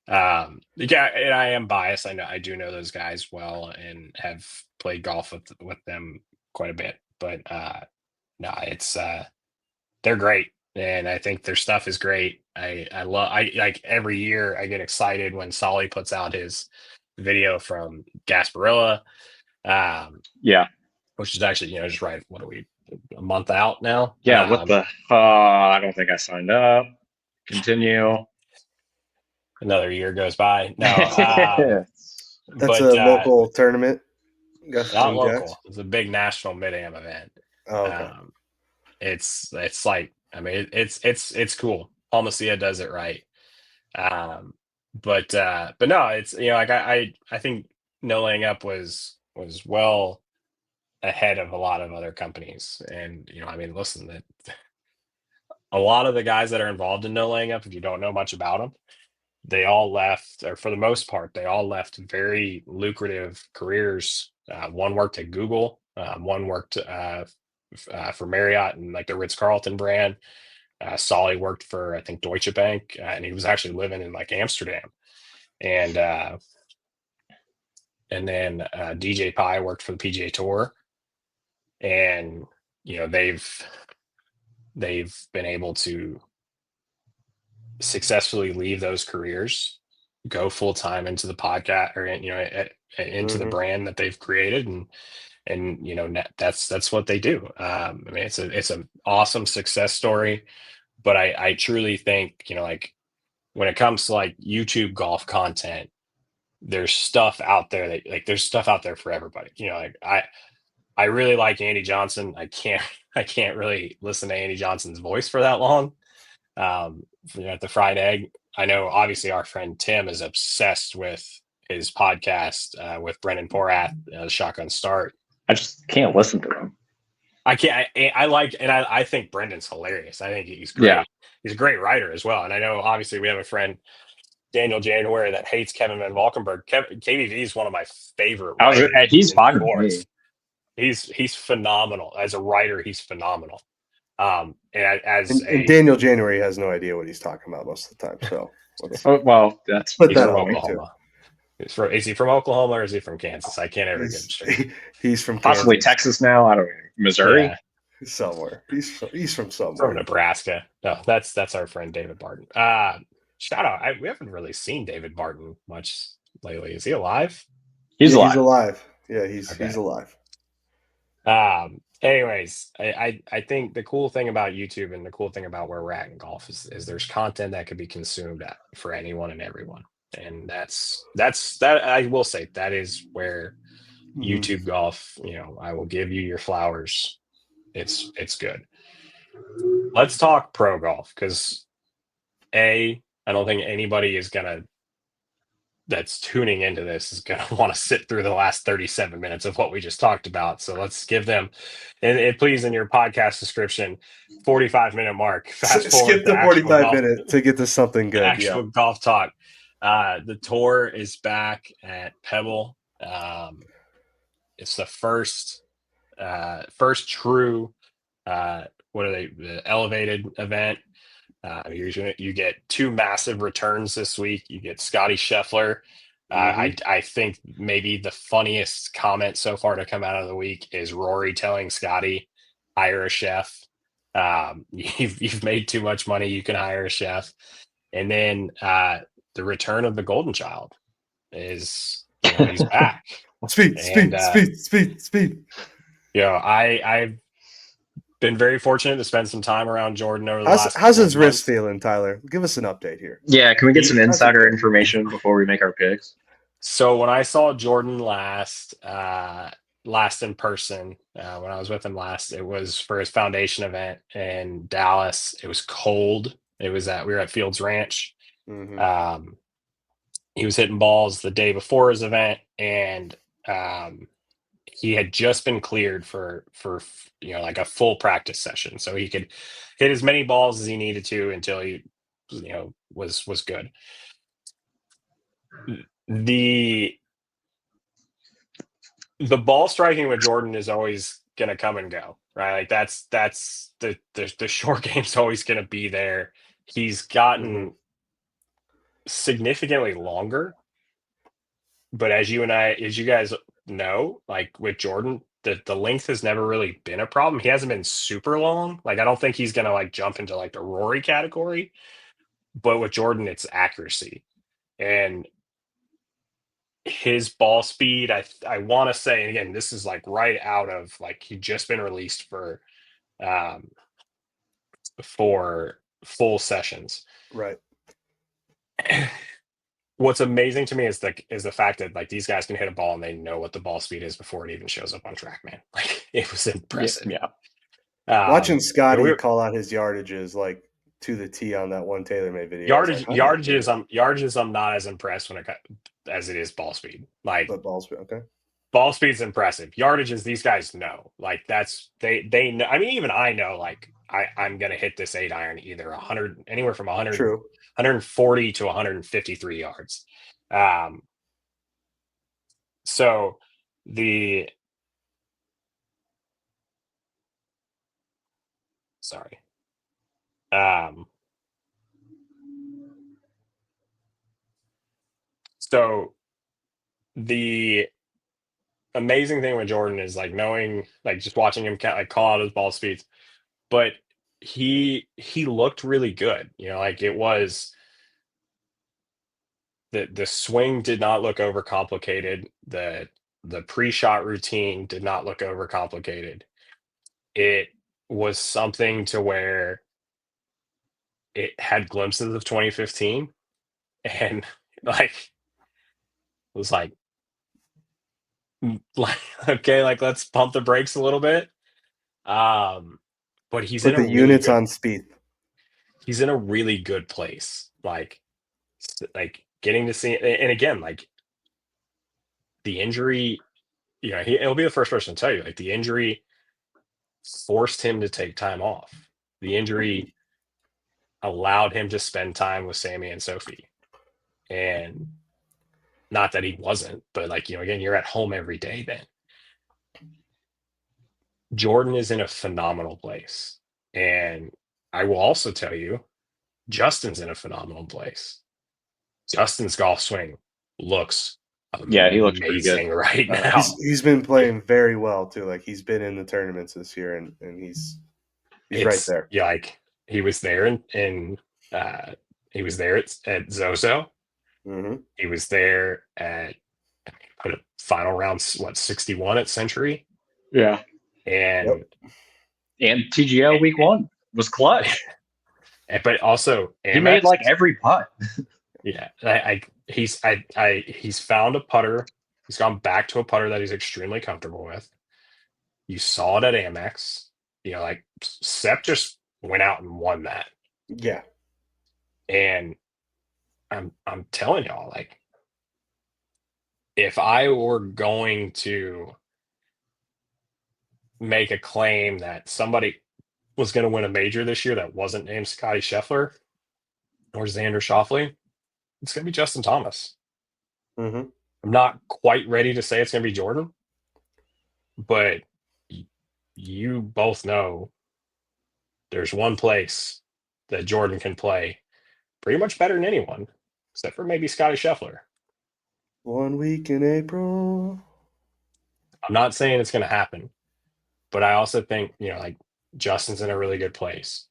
Yeah, and I am biased. I do know those guys well and have played golf with them quite a bit. But no, it's they're great, and I think their stuff is great. I like every year I get excited when Solly puts out his video from Gasparilla. Yeah. Which is actually, just right. What are we, a month out now? Yeah. What the? I don't think I signed up. Continue. Another year goes by. No, That's a local tournament. Not local. It's a big national mid-am event. Oh, okay. It's like, I mean, it's cool. Palmacia does it right. But no, it's, like I think No Laying Up was well ahead of a lot of other companies. And, I mean, listen, that a lot of the guys that are involved in No Laying Up, if you don't know much about them, they all left, or for the most part, they all left very lucrative careers. One worked at Google. One worked for Marriott and like the Ritz-Carlton brand. Solly worked for, I think, Deutsche Bank, and he was actually living in like Amsterdam. And then DJ Pie worked for the PGA Tour. And, they've been able to successfully leave those careers, go full time into the podcast, or into the brand that they've created, and that's what they do. I mean, it's an awesome success story, but I truly think, like when it comes to like YouTube golf content, there's stuff out there there's stuff out there for everybody. Like I really like Andy Johnson. I can't really listen to Andy Johnson's voice for that long. At the fried egg, I know obviously our friend Tim is obsessed with his podcast with Brendan Porath, Shotgun Start. I just can't listen to him. I can't. I think Brendan's hilarious. I think he's great. Yeah. He's a great writer as well. And I know obviously we have a friend, Daniel January, that hates Kevin Van Valkenburg. KVV is one of my favorite writers. He's fine with me. He's phenomenal as a writer. He's phenomenal. And Daniel January has no idea what he's talking about most of the time. So, that's put that on Oklahoma. Is he from Oklahoma or is he from Kansas? I can't ever get straight. He's from possibly Kansas. Texas now. I don't know. Missouri. Yeah. Somewhere. He's from somewhere. From Nebraska. No, that's our friend David Barton. Shout out. We haven't really seen David Barton much lately. Is he alive? He's alive. Yeah, he's alive. Anyways, I think the cool thing about YouTube and the cool thing about where we're at in golf is there's content that could be consumed for anyone and everyone. And that's I will say that is where YouTube golf, I will give you your flowers. It's good. Let's talk pro golf, because I don't think anybody that's tuning into this is going to want to sit through the last 37 minutes of what we just talked about. So let's give them, and please, in your podcast description, 45-minute mark. Fast forward. Skip the 45-minute to get to something good. Actual golf talk. The tour is back at Pebble. It's the first true, the elevated event. You get two massive returns this week. You get Scotty Scheffler I think maybe the funniest comment so far to come out of the week is Rory telling Scotty, hire a chef. You've made too much money. You can hire a chef. And then the return of the golden child is, he's back. Speed, And, speed, speed, speed, speed. I've been very fortunate to spend some time around Jordan over the How's, last how's couple his of wrist months. feeling, Tyler? Give us an update here. Yeah, can we get some How's he insider feeling? information before we make our picks? So when I saw Jordan last in person, when I was with him last, it was for his foundation event in Dallas. It was cold. We were at Fields Ranch. Mm-hmm. He was hitting balls the day before his event, and he had just been cleared for like a full practice session, so he could hit as many balls as he needed to until he was good. The ball striking with Jordan is always going to come and go, right? Like that's the short game's always going to be there. He's gotten significantly longer, but as you guys know, like with Jordan, the length has never really been a problem. He hasn't been super long. Like I don't think he's going to like jump into like the Rory category, but with Jordan, it's accuracy. And his ball speed, I want to say, and again, this is like right out of like he just been released for full sessions. Right. What's amazing to me is the fact that like these guys can hit a ball and they know what the ball speed is before it even shows up on TrackMan. Like it was impressive. Yeah. Watching Scotty call out his yardages like to the T on that one TaylorMade video. Yardages, I'm not as impressed as it is ball speed. Like but ball speed, okay. Ball speed's impressive. Yardages, these guys know. Like that's they know. I mean, even I know. Like I'm gonna hit this 8-iron either 100, anywhere from 100, True. 140 to 153 yards. So the sorry. So the amazing thing with Jordan is like knowing, like just watching him like call out his ball speeds, but he looked really good. Like it was the swing did not look overcomplicated. The pre-shot routine did not look overcomplicated. It was something to where it had glimpses of 2015 and like it was like okay, like let's pump the brakes a little bit. But he's Put the units on Spieth. He's in a really good place. Like getting to see, and again, like the injury, he'll be the first person to tell you, like the injury forced him to take time off. The injury allowed him to spend time with Sammy and Sophie. And not that he wasn't, but like, again, you're at home every day then. Jordan is in a phenomenal place. And I will also tell you, Justin's in a phenomenal place. Justin's golf swing looks he looks pretty good right now. He's been playing very well too. Like he's been in the tournaments this year, and he's right there. Yeah, like he was there he was there at Zozo. Mm-hmm. He was there at final round 61 at Century. Yeah, and TGL week 1 was clutch. But also he made like every putt. Yeah, he's found a putter. He's gone back to a putter that he's extremely comfortable with. You saw it at Amex. Like Sepp just went out and won that. Yeah. And I'm telling y'all, like, if I were going to make a claim that somebody was going to win a major this year that wasn't named Scotty Scheffler or Xander Schauffele, it's going to be Justin Thomas. Mm-hmm. I'm not quite ready to say it's going to be Jordan, but you both know there's one place that Jordan can play pretty much better than anyone, except for maybe Scotty Scheffler. 1 week in April. I'm not saying it's going to happen, but I also think, like Justin's in a really good place.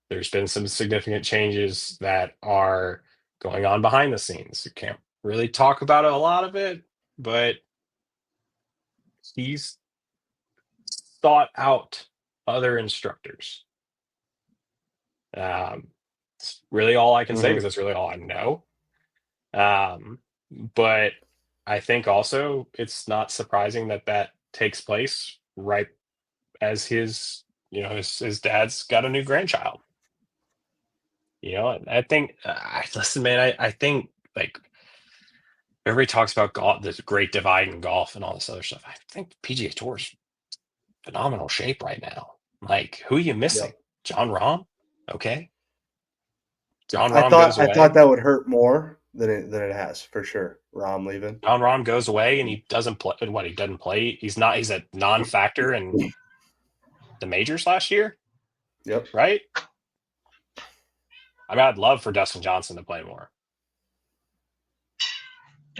There's been some significant changes that are going on behind the scenes. You can't really talk about a lot of it, but he's sought out other instructors. It's really all I can say because that's really all I know. But I think also it's not surprising that takes place right as his dad's got a new grandchild. I think, listen, man, I think like everybody talks about golf, this great divide in golf and all this other stuff. I think PGA Tour's phenomenal shape right now. Like, who are you missing? Yep. John Rahm? Okay. John I Rahm thought goes I thought away. that would hurt more than it has for sure. Rahm leaving. John Rahm goes away and he doesn't play. What, he doesn't play? He's a non-factor in the majors last year, Yep. right? I mean, I'd love for Dustin Johnson to play more.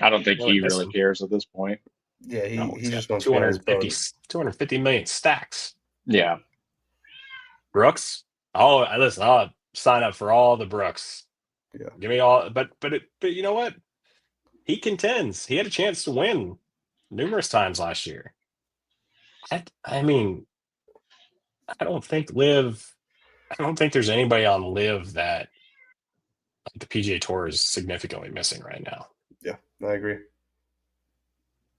I don't think Well, I he miss really him. cares at this point. Yeah, No, he he's got just wants to be on his boat. 250 million stacks. Yeah. Brooks. Oh, listen, I'll sign up for all the Brooks. Yeah. Give me all, but you know what? He contends. He had a chance to win numerous times last year. I mean, I don't think there's anybody on Live that the PGA Tour is significantly missing right now. Yeah, I agree.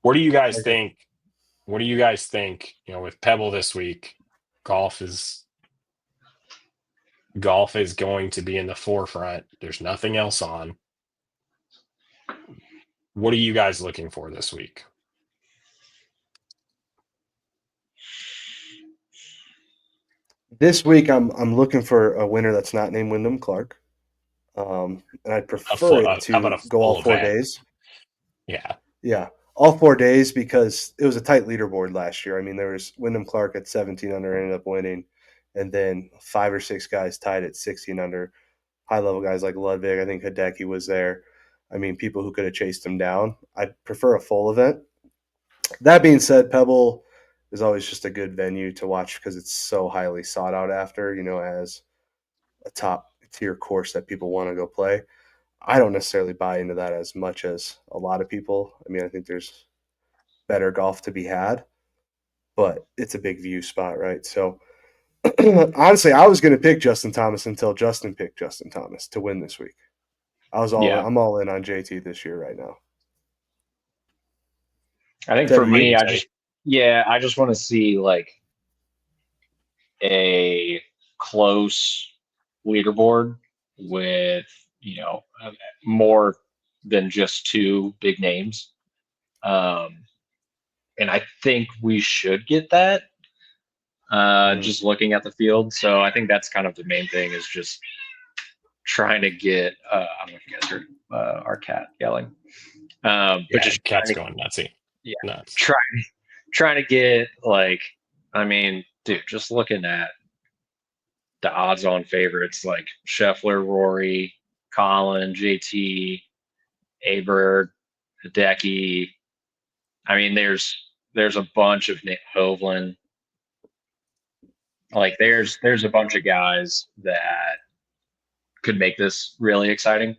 What do you guys think? What do you guys think? With Pebble this week, golf is going to be in the forefront. There's nothing else on. What are you guys looking for this week? This week, I'm looking for a winner that's not named Wyndham Clark, and I'd prefer it How about to a go all full 4 event? days. Yeah. Yeah, all 4 days because it was a tight leaderboard last year. I mean, there was Wyndham Clark at 17 under ended up winning, and then 5 or 6 guys tied at 16 under. High level guys like Ludwig, I think Hideki was there. I mean, people who could have chased him down. I'd prefer a full event. That being said, Pebble is always just a good venue to watch because it's so highly sought out after, as a top tier course that people want to go play. I don't necessarily buy into that as much as a lot of people. I mean, I think there's better golf to be had, but it's a big view spot, right? So honestly, I was going to pick Justin Thomas until Justin picked Justin Thomas to win this week. Yeah. I'm all in on JT this year right now. I think for Teddy, me, you? I just want to see like a close leaderboard with, more than just two big names. And I think we should get that, just looking at the field. So I think that's kind of the main thing is just trying to get, I don't know if you guys heard our cat yelling, but just cat's going nutsy. Yeah, nuts. Trying to get like, I mean, dude, just looking at the odds-on favorites like Scheffler, Rory, Colin, JT, Aberg, Hideki. I mean, there's a bunch of Nick Hovland. Like, there's a bunch of guys that could make this really exciting.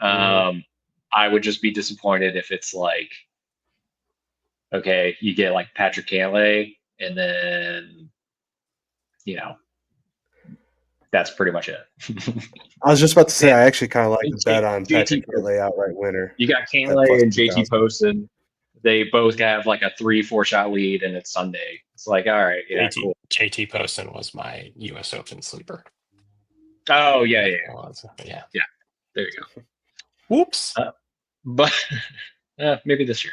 I would just be disappointed if it's like, okay, you get like Patrick Cantlay, and then that's pretty much it. I was just about to say, I actually kind of like the bet on JT Patrick Cantlay outright winner. You got at Cantlay and JT 2,000. Poston. They both have like a 3-4 shot lead, and it's Sunday. It's like, all right, yeah, cool. JT Poston was my U.S. Open sleeper. Oh yeah. There you go. Whoops. But maybe this year.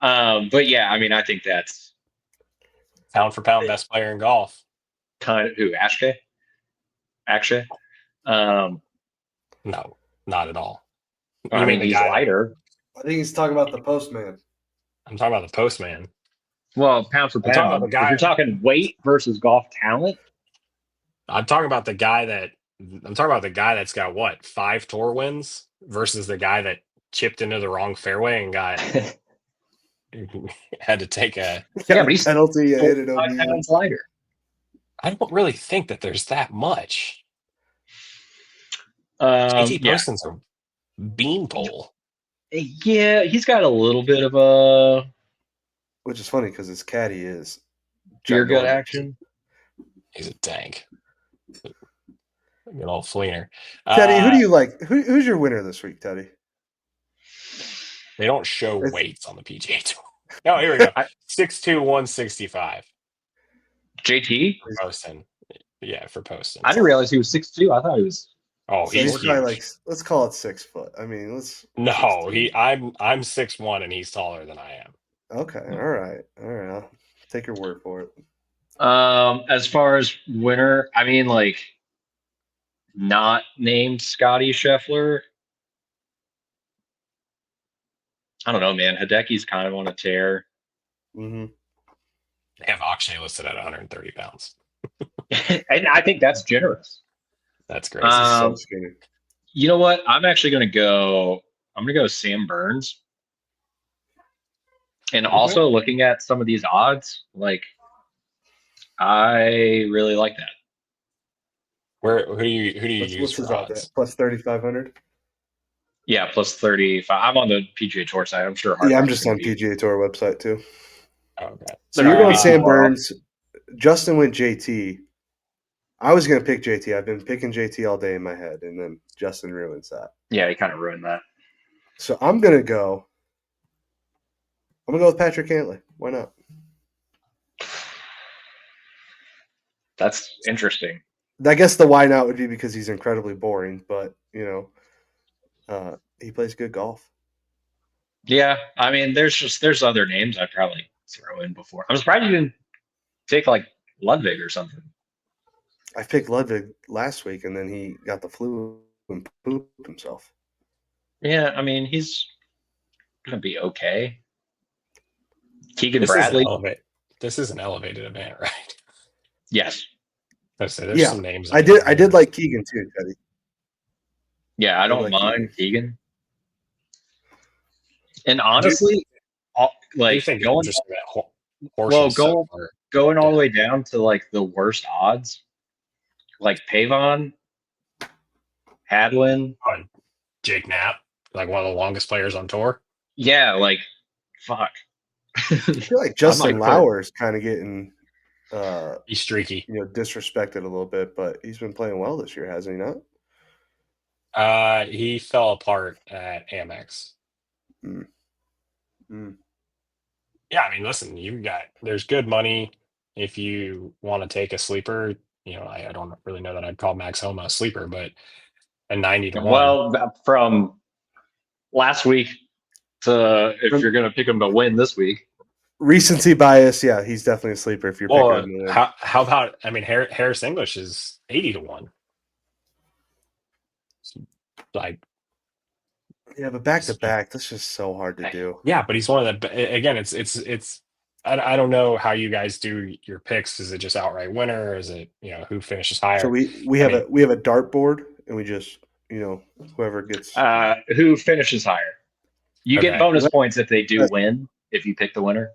But yeah, I mean, I think that's pound for pound best player in golf. Kind of who? Ashke? Actually, no, not at all. I mean, he's lighter. I think he's talking about the postman. I'm talking about the postman. Well, pound for pound. If you're talking weight versus golf talent, I'm talking about the guy that's got what, 5 tour wins versus the guy that chipped into the wrong fairway and got had to take a. Yeah, but he's penalty. Hit it 45 OB. pounds lighter. I don't really think that there's that much. JT Yeah. Poston's a beanpole. Yeah, he's got a little bit of a Which is funny because his caddy is beer gut ginormous. action. He's a tank. Good old Fleener. Teddy, who do you like? Who's your winner this week, Teddy? They don't show It's- weights on the PGA Tour. No, here we go. 6'2", 165. JT? For Poston. Yeah, for Poston. I didn't realize he was 6'2". I thought he was. Oh, So he's he's probably huge. like, let's call it 6 foot. I mean, let's. No, 6'2". I'm 6'1" and he's taller than I am. Okay, all right. I'll take your word for it. As far as winner, I mean, like, not named Scotty Scheffler. I don't know, man. Hideki's kind of on a tear. Mm-hmm. They have Akshay listed at 130 pounds. And I think that's generous. That's crazy. So skinny. You know what? I'm actually going to go. I'm going to go Sam Burns. And also looking at some of these odds, like, I really like that. Who do you use What's for his odds odds? at? Plus 3,500. Yeah, plus 35. I'm on the PGA Tour side. I'm sure. Yeah, I'm Rock's just gonna on be- PGA Tour website too. Oh, okay. So you're going Uh, Sam Burns. Justin went JT. I was going to pick JT. I've been picking JT all day in my head, and then Justin ruins that. Yeah, he kind of ruined that. So I'm going to go with Patrick Cantlay. Why not? That's interesting. I guess the why not would be because he's incredibly boring, but he plays good golf. Yeah, I mean, there's other names I'd probably throw in before. I'm surprised you didn't take like Ludwig or something. I picked Ludwig last week, and then he got the flu and pooped himself. Yeah, I mean, he's gonna be okay. Keegan This Bradley. This is an elevated event, right? Yes. There's some names. I did like Keegan too, Teddy. Yeah, I don't like mind Keegan. And honestly, you think going just about horses going all the way down to like the worst odds, like Pavon, Hadwin, Jake Knapp, like one of the longest players on tour. yeah, like fuck. I feel like Justin Lauer's kind of getting he's streaky. Disrespected a little bit, but he's been playing well this year, hasn't he not? He fell apart at Amex. Yeah, I mean, listen, there's good money if you want to take a sleeper. I don't really know that I'd call Max Homa a sleeper, but a 90 to 1. Well, from last week to if you're gonna pick him to win this week. Recency bias, yeah, he's definitely a sleeper if you're picking him to win. How about Harris English is 80 to 1. Like, yeah, but back to back, that's just so hard to do. Yeah, but he's one of the. Again, it's. I don't know how you guys do your picks. Is it just outright winner? Or is it who finishes higher? So we have a dartboard, and we just whoever gets who finishes higher. You get bonus points if they do win. If you pick the winner.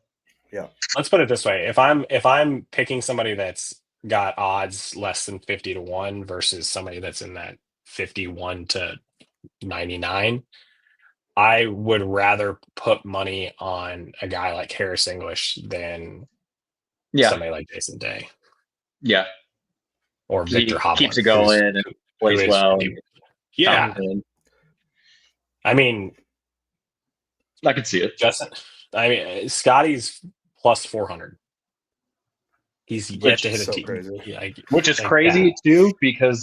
Yeah. Let's put it this way: if I'm picking somebody that's got odds less than 50 to 1 versus somebody that's in that 51 to 99. I would rather put money on a guy like Harris English than somebody like Jason Day. Yeah. Or Victor Hovland. Keeps it going and plays well. Yeah. I mean, I could see it. Justin. I mean, Scotty's plus 400. He's yet to hit a tee. Which is crazy too, because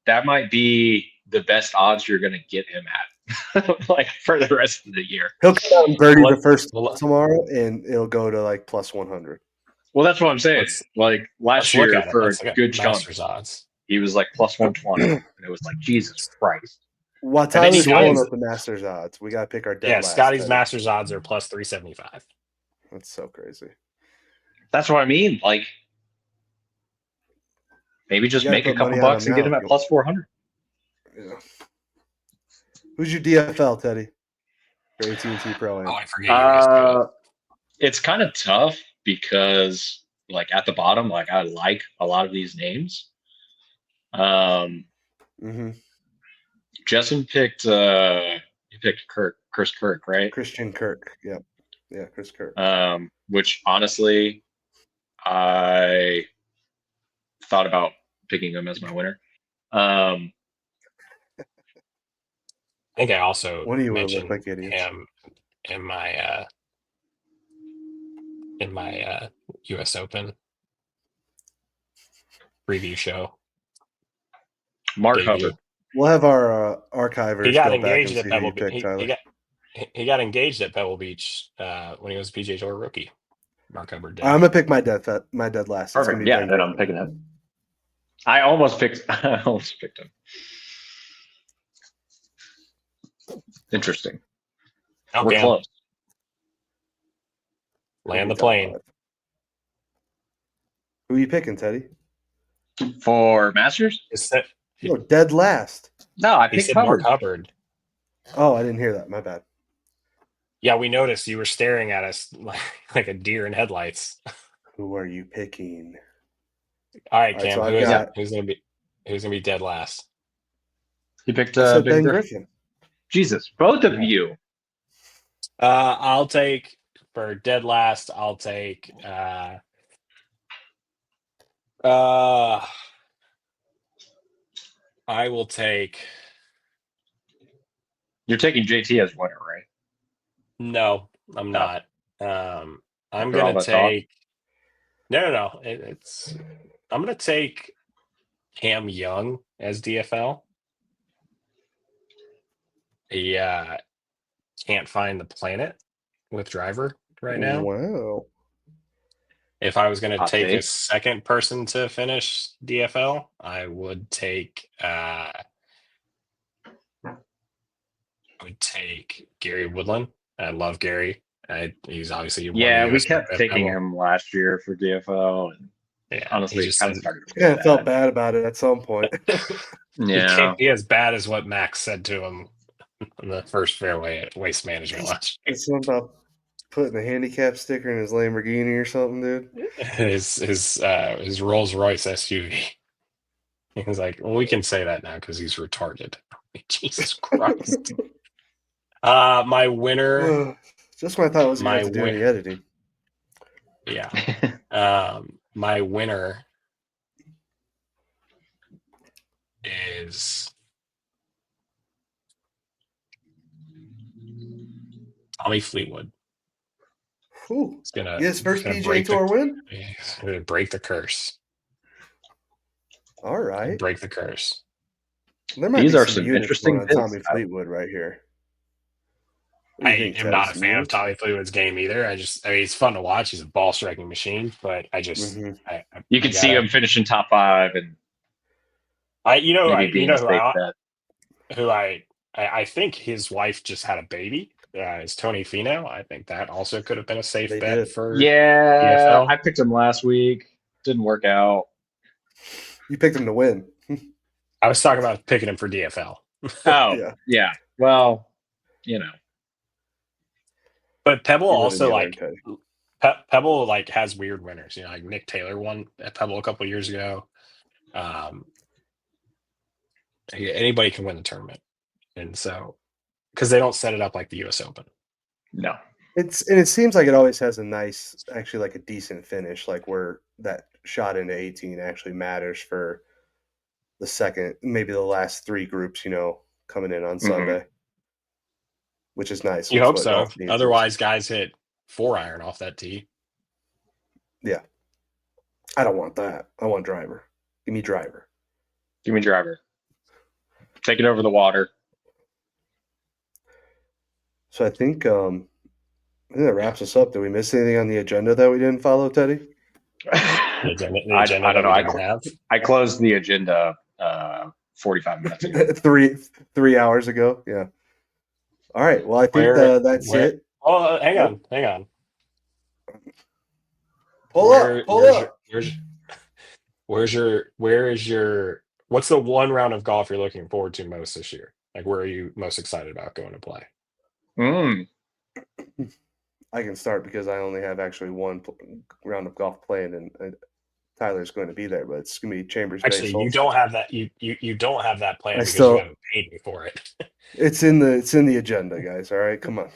that might be the best odds you're going to get him at. For the rest of the year. He'll come out and birdie the first tomorrow, and it'll go to plus 100. Well, that's what I'm saying. Last year for a good chunk, odds. He was plus 120, and it was Jesus Christ. While Tyler's pulling up the Masters odds, we got to pick our dead last. Scotty's Masters odds are plus 375. That's so crazy. That's what I mean. Maybe just make a couple bucks and get him at plus 400. Yeah. Who's your DFL, Teddy? for AT&T Pro Oh, Am? I forget you guys do it. It's kind of tough because like at the bottom, like I like a lot of these names. Mm-hmm. Justin picked Chris Kirk, right? Christian Kirk. Yep. Yeah, Chris Kirk. Which honestly, I thought about picking him as my winner. I think I also One of you will look mentioned like idiots. him in my U.S. Open preview show. Mark debut. Hubbard. We'll have our He archivers got go back engaged and at see who Pebble you Beach. picked, Tyler. He got engaged at Pebble Beach when he was a PGA Tour rookie. Mark Hubbard did. I'm gonna pick my dead last. It's gonna Perfect. be Yeah, Ben then I'm Griffin. picking him. I almost picked him. Interesting. We're Okay, close. land the Top plane. five. Who are you picking, Teddy? For Masters? No, dead last. No, I He picked said Hubbard. Mark Hubbard. Oh, I didn't hear that. My bad. Yeah, we noticed you were staring at us like a deer in headlights. Who are you picking? All right, All right, Cam, so I've got. who's gonna be dead last? You picked I said Ben Ben Griffin. Griffin. Jesus, both of Yeah. you. I'll take for dead last. I'll take. I will take. You're taking JT as winner, right? No, I'm No. not. I'm After all gonna that talk? take. No. I'm gonna take Cam Young as DFL. He can't find the planet with driver right now. Wow. If I was going to Hot take a take. second person to finish DFL, I would take Gary Woodland. I love Gary. He's obviously won the Yeah, we US kept Open. taking him last year for DFO, and Yeah, honestly, he it just kind of said started to Yeah, feel I felt bad. bad about it at some point. he Yeah. can't be as bad as what Max said to him in the first fairway at Waste Management last year. It's something about putting a handicap sticker in his Lamborghini or something, dude. His Rolls Royce SUV. He was like, well, we can say that now because he's retarded. Jesus Christ. My winner. Just when I thought I wasn't My gonna have to do any editing. Yeah. My winner is Tommy Fleetwood. Whew. He's gonna His first gonna PGA Tour win? He's gonna break the curse. All right. Break the curse. There might These be are some some units interesting going on picks, Tommy Fleetwood right here. What do I you think, am Teddy? not a Some fan of units? Tommy Fleetwood's game either. I mean, he's fun to watch. He's a ball striking machine, but I just You can see him finishing top 5 and maybe being a safe bet. I think his wife just had a baby. Is Tony Finau. I think that also could have been a safe They bet did. for Yeah, DFL. I picked him last week. Didn't work out. You picked him to win. I was talking about picking him for DFL. Oh, yeah. Well, But Pebble You live also and you learn, Teddy. Pebble like has weird winners. Like Nick Taylor won at Pebble a couple of years ago. Anybody can win the tournament, and so because they don't set it up like the U.S. Open. No. It seems like it always has a nice, actually like a decent finish, like where that shot into 18 actually matters for the second, maybe the last 3 groups, coming in on Sunday, which is nice. You It's hope what so. golf needs. Otherwise, guys hit 4-iron off that tee. Yeah. I don't want that. I want driver. Give me driver. Give me driver. Take it over the water. So I think that wraps us up. Did we miss anything on the agenda that we didn't follow, Teddy? The agenda I don't know. that we didn't have. I closed the agenda 45 minutes ago. 3 hours ago. Yeah. All right. Well, I think that's it. Oh, hang on. Pull up. Where is your what's the one round of golf you're looking forward to most this year? Like where are you most excited about going to play? Mm. I can start because I only have actually one round of golf planned, and Tyler's going to be there, but it's going to be Chambers Bay Actually, you Solstice. don't have that. You don't have that plan I because you still, haven't paid me for it. it's in the agenda, guys. All right, come on.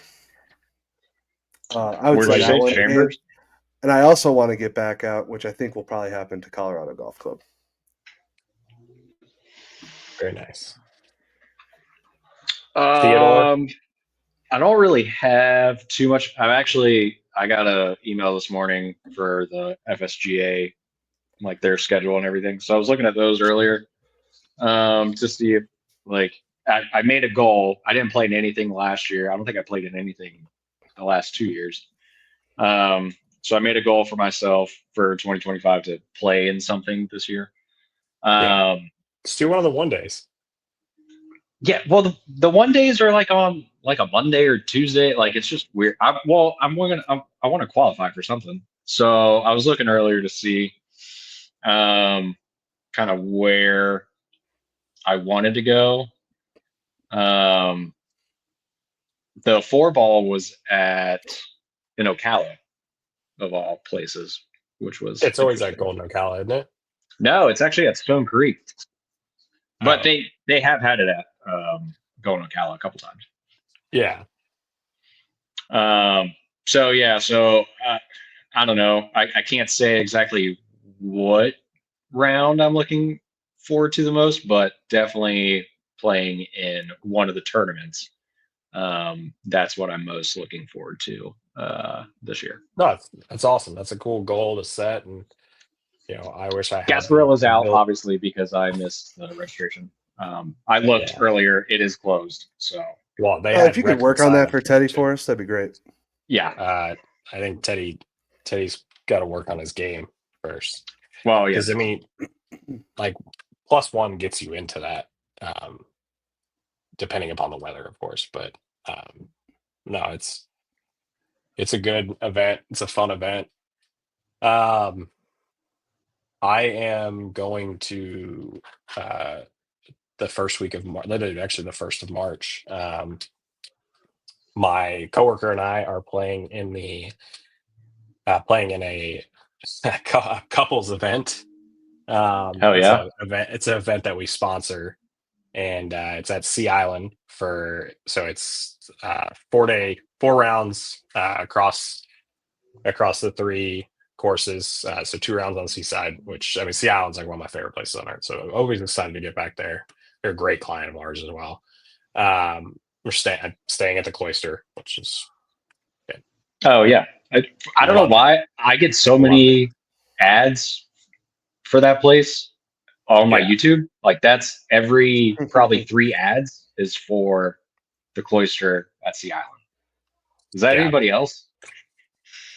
I would Where'd say you that say, one, Chambers? and I also want to get back out, which I think will probably happen to Colorado Golf Club. Very nice. Theodore? I don't really have too much. I got a email this morning for the FSGA, like their schedule and everything. So I was looking at those earlier, to see if, like, I made a goal. I didn't play in anything last year. I don't think I played in anything the last 2 years. So I made a goal for myself for 2025 to play in something this year. Yeah. Um, Let's do one of the one days. Yeah, well, the one days are like on like a Monday or Tuesday. Like it's just weird. I want to qualify for something. So I was looking earlier to see, kind of where I wanted to go. Um, the four ball was at in Ocala of all places, which was It's always at interesting. Golden Ocala, isn't it? No, it's actually at Stone Creek, but Oh, they have had it at Golden Ocala a couple times. yeah. So yeah, I don't know. I can't say exactly what round I'm looking forward to the most, but definitely playing in one of the tournaments. That's what I'm most looking forward to this year. No, that's awesome. That's a cool goal to set, and I wish I had the Gasparilla's out, ability. obviously, because I missed the registration. I looked Yeah. earlier; it is closed. So Well, they If had you could record work on that sign-up for Teddy too. for us, that'd be great. yeah, I think Teddy's got to work on his game first, well, yeah, because I mean, like +1 gets you into that, depending upon the weather, of course. But no, it's a good event. It's a fun event. Um, I am going to the first week of March, actually the 1st of March. My coworker and I are playing in a couples event. hell yeah. It's an event that we sponsor, and it's at Sea Island so it's 4 rounds across the 3 courses. So 2 rounds on Seaside, which I mean, Sea Island's like one of my favorite places on earth. So I'm always excited to get back there. They're a great client of ours as well. I'm staying at the Cloister, which is good. Oh yeah. I don't know Love it. why I get so Love it. many ads for that place on my Yeah. YouTube. Like that's every probably 3 ads is for the Cloister at Sea Island. Is that Yeah. anybody else?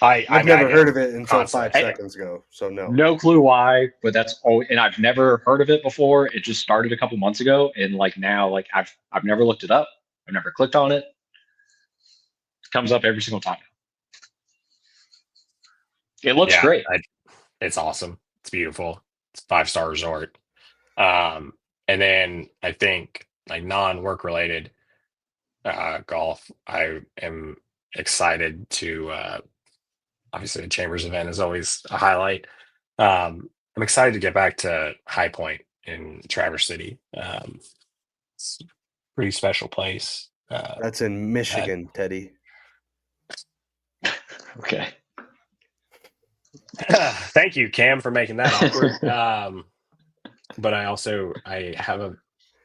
I I've mean, I never get heard them of it until constantly. 5 seconds ago, so no. No clue why, but that's and I've never heard of it before. It just started a couple months ago, and like now, like I've never looked it up. I've never clicked on it. It comes up every single time. It looks Yeah, great. it's awesome. It's beautiful. It's a 5-star resort. And then I think like non-work related golf, I am excited to obviously the Chambers event is always a highlight. I'm excited to get back to High Point in Traverse City. It's a pretty special place. That's in Michigan, Teddy. Okay. Thank you, Cam, for making that awkward. But I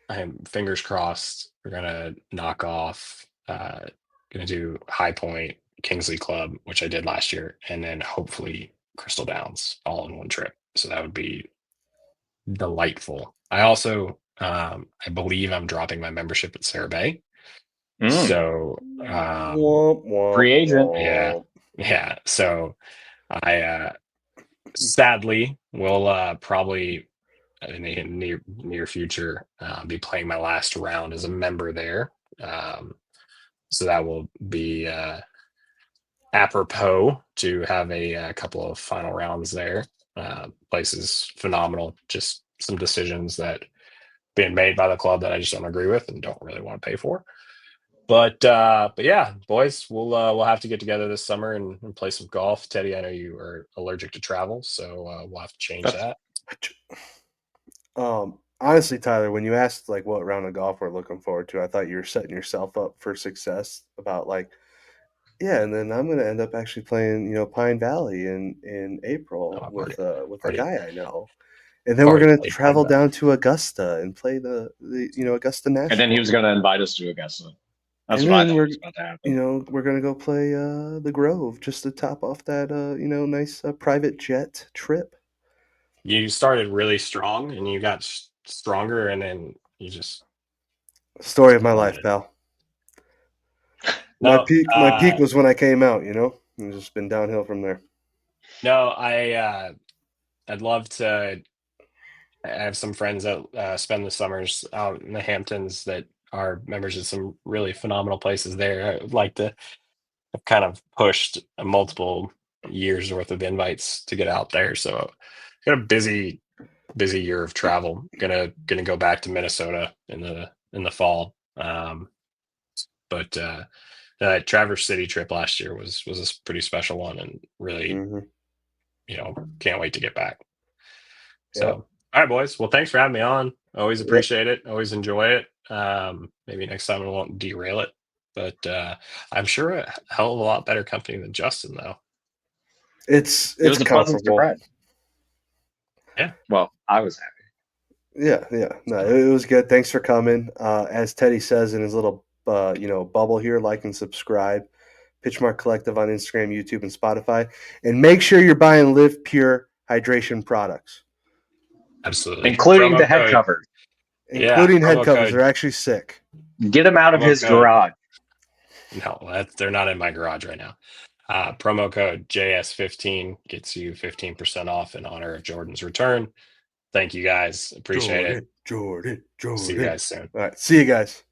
am fingers crossed we're gonna knock off gonna do High Point, Kingsley Club, which I did last year, and then hopefully Crystal Downs all in one trip. So that would be delightful. I also I believe I'm dropping my membership at Sarah Bay. So Womp, womp, Free agent. yeah. womp. Yeah. So I sadly will probably in the near future be playing my last round as a member there. So that will be apropos to have a couple of final rounds there. Place is phenomenal. Just some decisions that being made by the club that I just don't agree with and don't really want to pay for. But yeah, boys, we'll have to get together this summer and play some golf. Teddy, I know you are allergic to travel, so we'll have to change That's- that. Honestly, Tyler, when you asked like what round of golf we're looking forward to, I thought you were setting yourself up for success. About like, yeah, and then I'm going to end up actually playing, Pine Valley in April Oh, with a already, guy I know, and then I've we're already going to played Pine travel Valley. down to Augusta and play the Augusta National. And then he was going to invite us to Augusta. That's And what I then thought was about to happen. we're gonna go play the Grove just to top off that nice private jet trip. You started really strong, and you got stronger, and then you just Story of my life, plummeted. pal. No, My peak was when I came out. It's just been downhill from there. no, I'd love to. I have some friends that spend the summers out in the Hamptons that are members of some really phenomenal places there. I would like to. I've kind of pushed multiple years worth of invites to get out there, so got a busy year of travel. Gonna go back to Minnesota in the fall. But that Traverse City trip last year was a pretty special one, and really, Hmm. can't wait to get back. Yep. So, all right, boys. Well, thanks for having me on. Always Yep. appreciate it. Always enjoy it. Maybe next time I won't derail it, but I'm sure a hell of a lot better company than Justin, though. It's It was a pleasant comfortable. surprise. Yeah. Well, I was happy. Yeah. No, it was good. Thanks for coming. As Teddy says in his little bubble here, like and subscribe. Pitchmark Collective on Instagram, YouTube, and Spotify, and make sure you're buying Live Pure hydration products, Absolutely. Including the Promo head code. covers. Yeah. including head Promo covers. code. They're actually sick. Get him out of Promo his code. garage. No, they're not in my garage right now. Promo code JS15 gets you 15% off in honor of Jordan's return. Thank you guys. Appreciate it. Jordan. See you guys soon. All right. See you guys.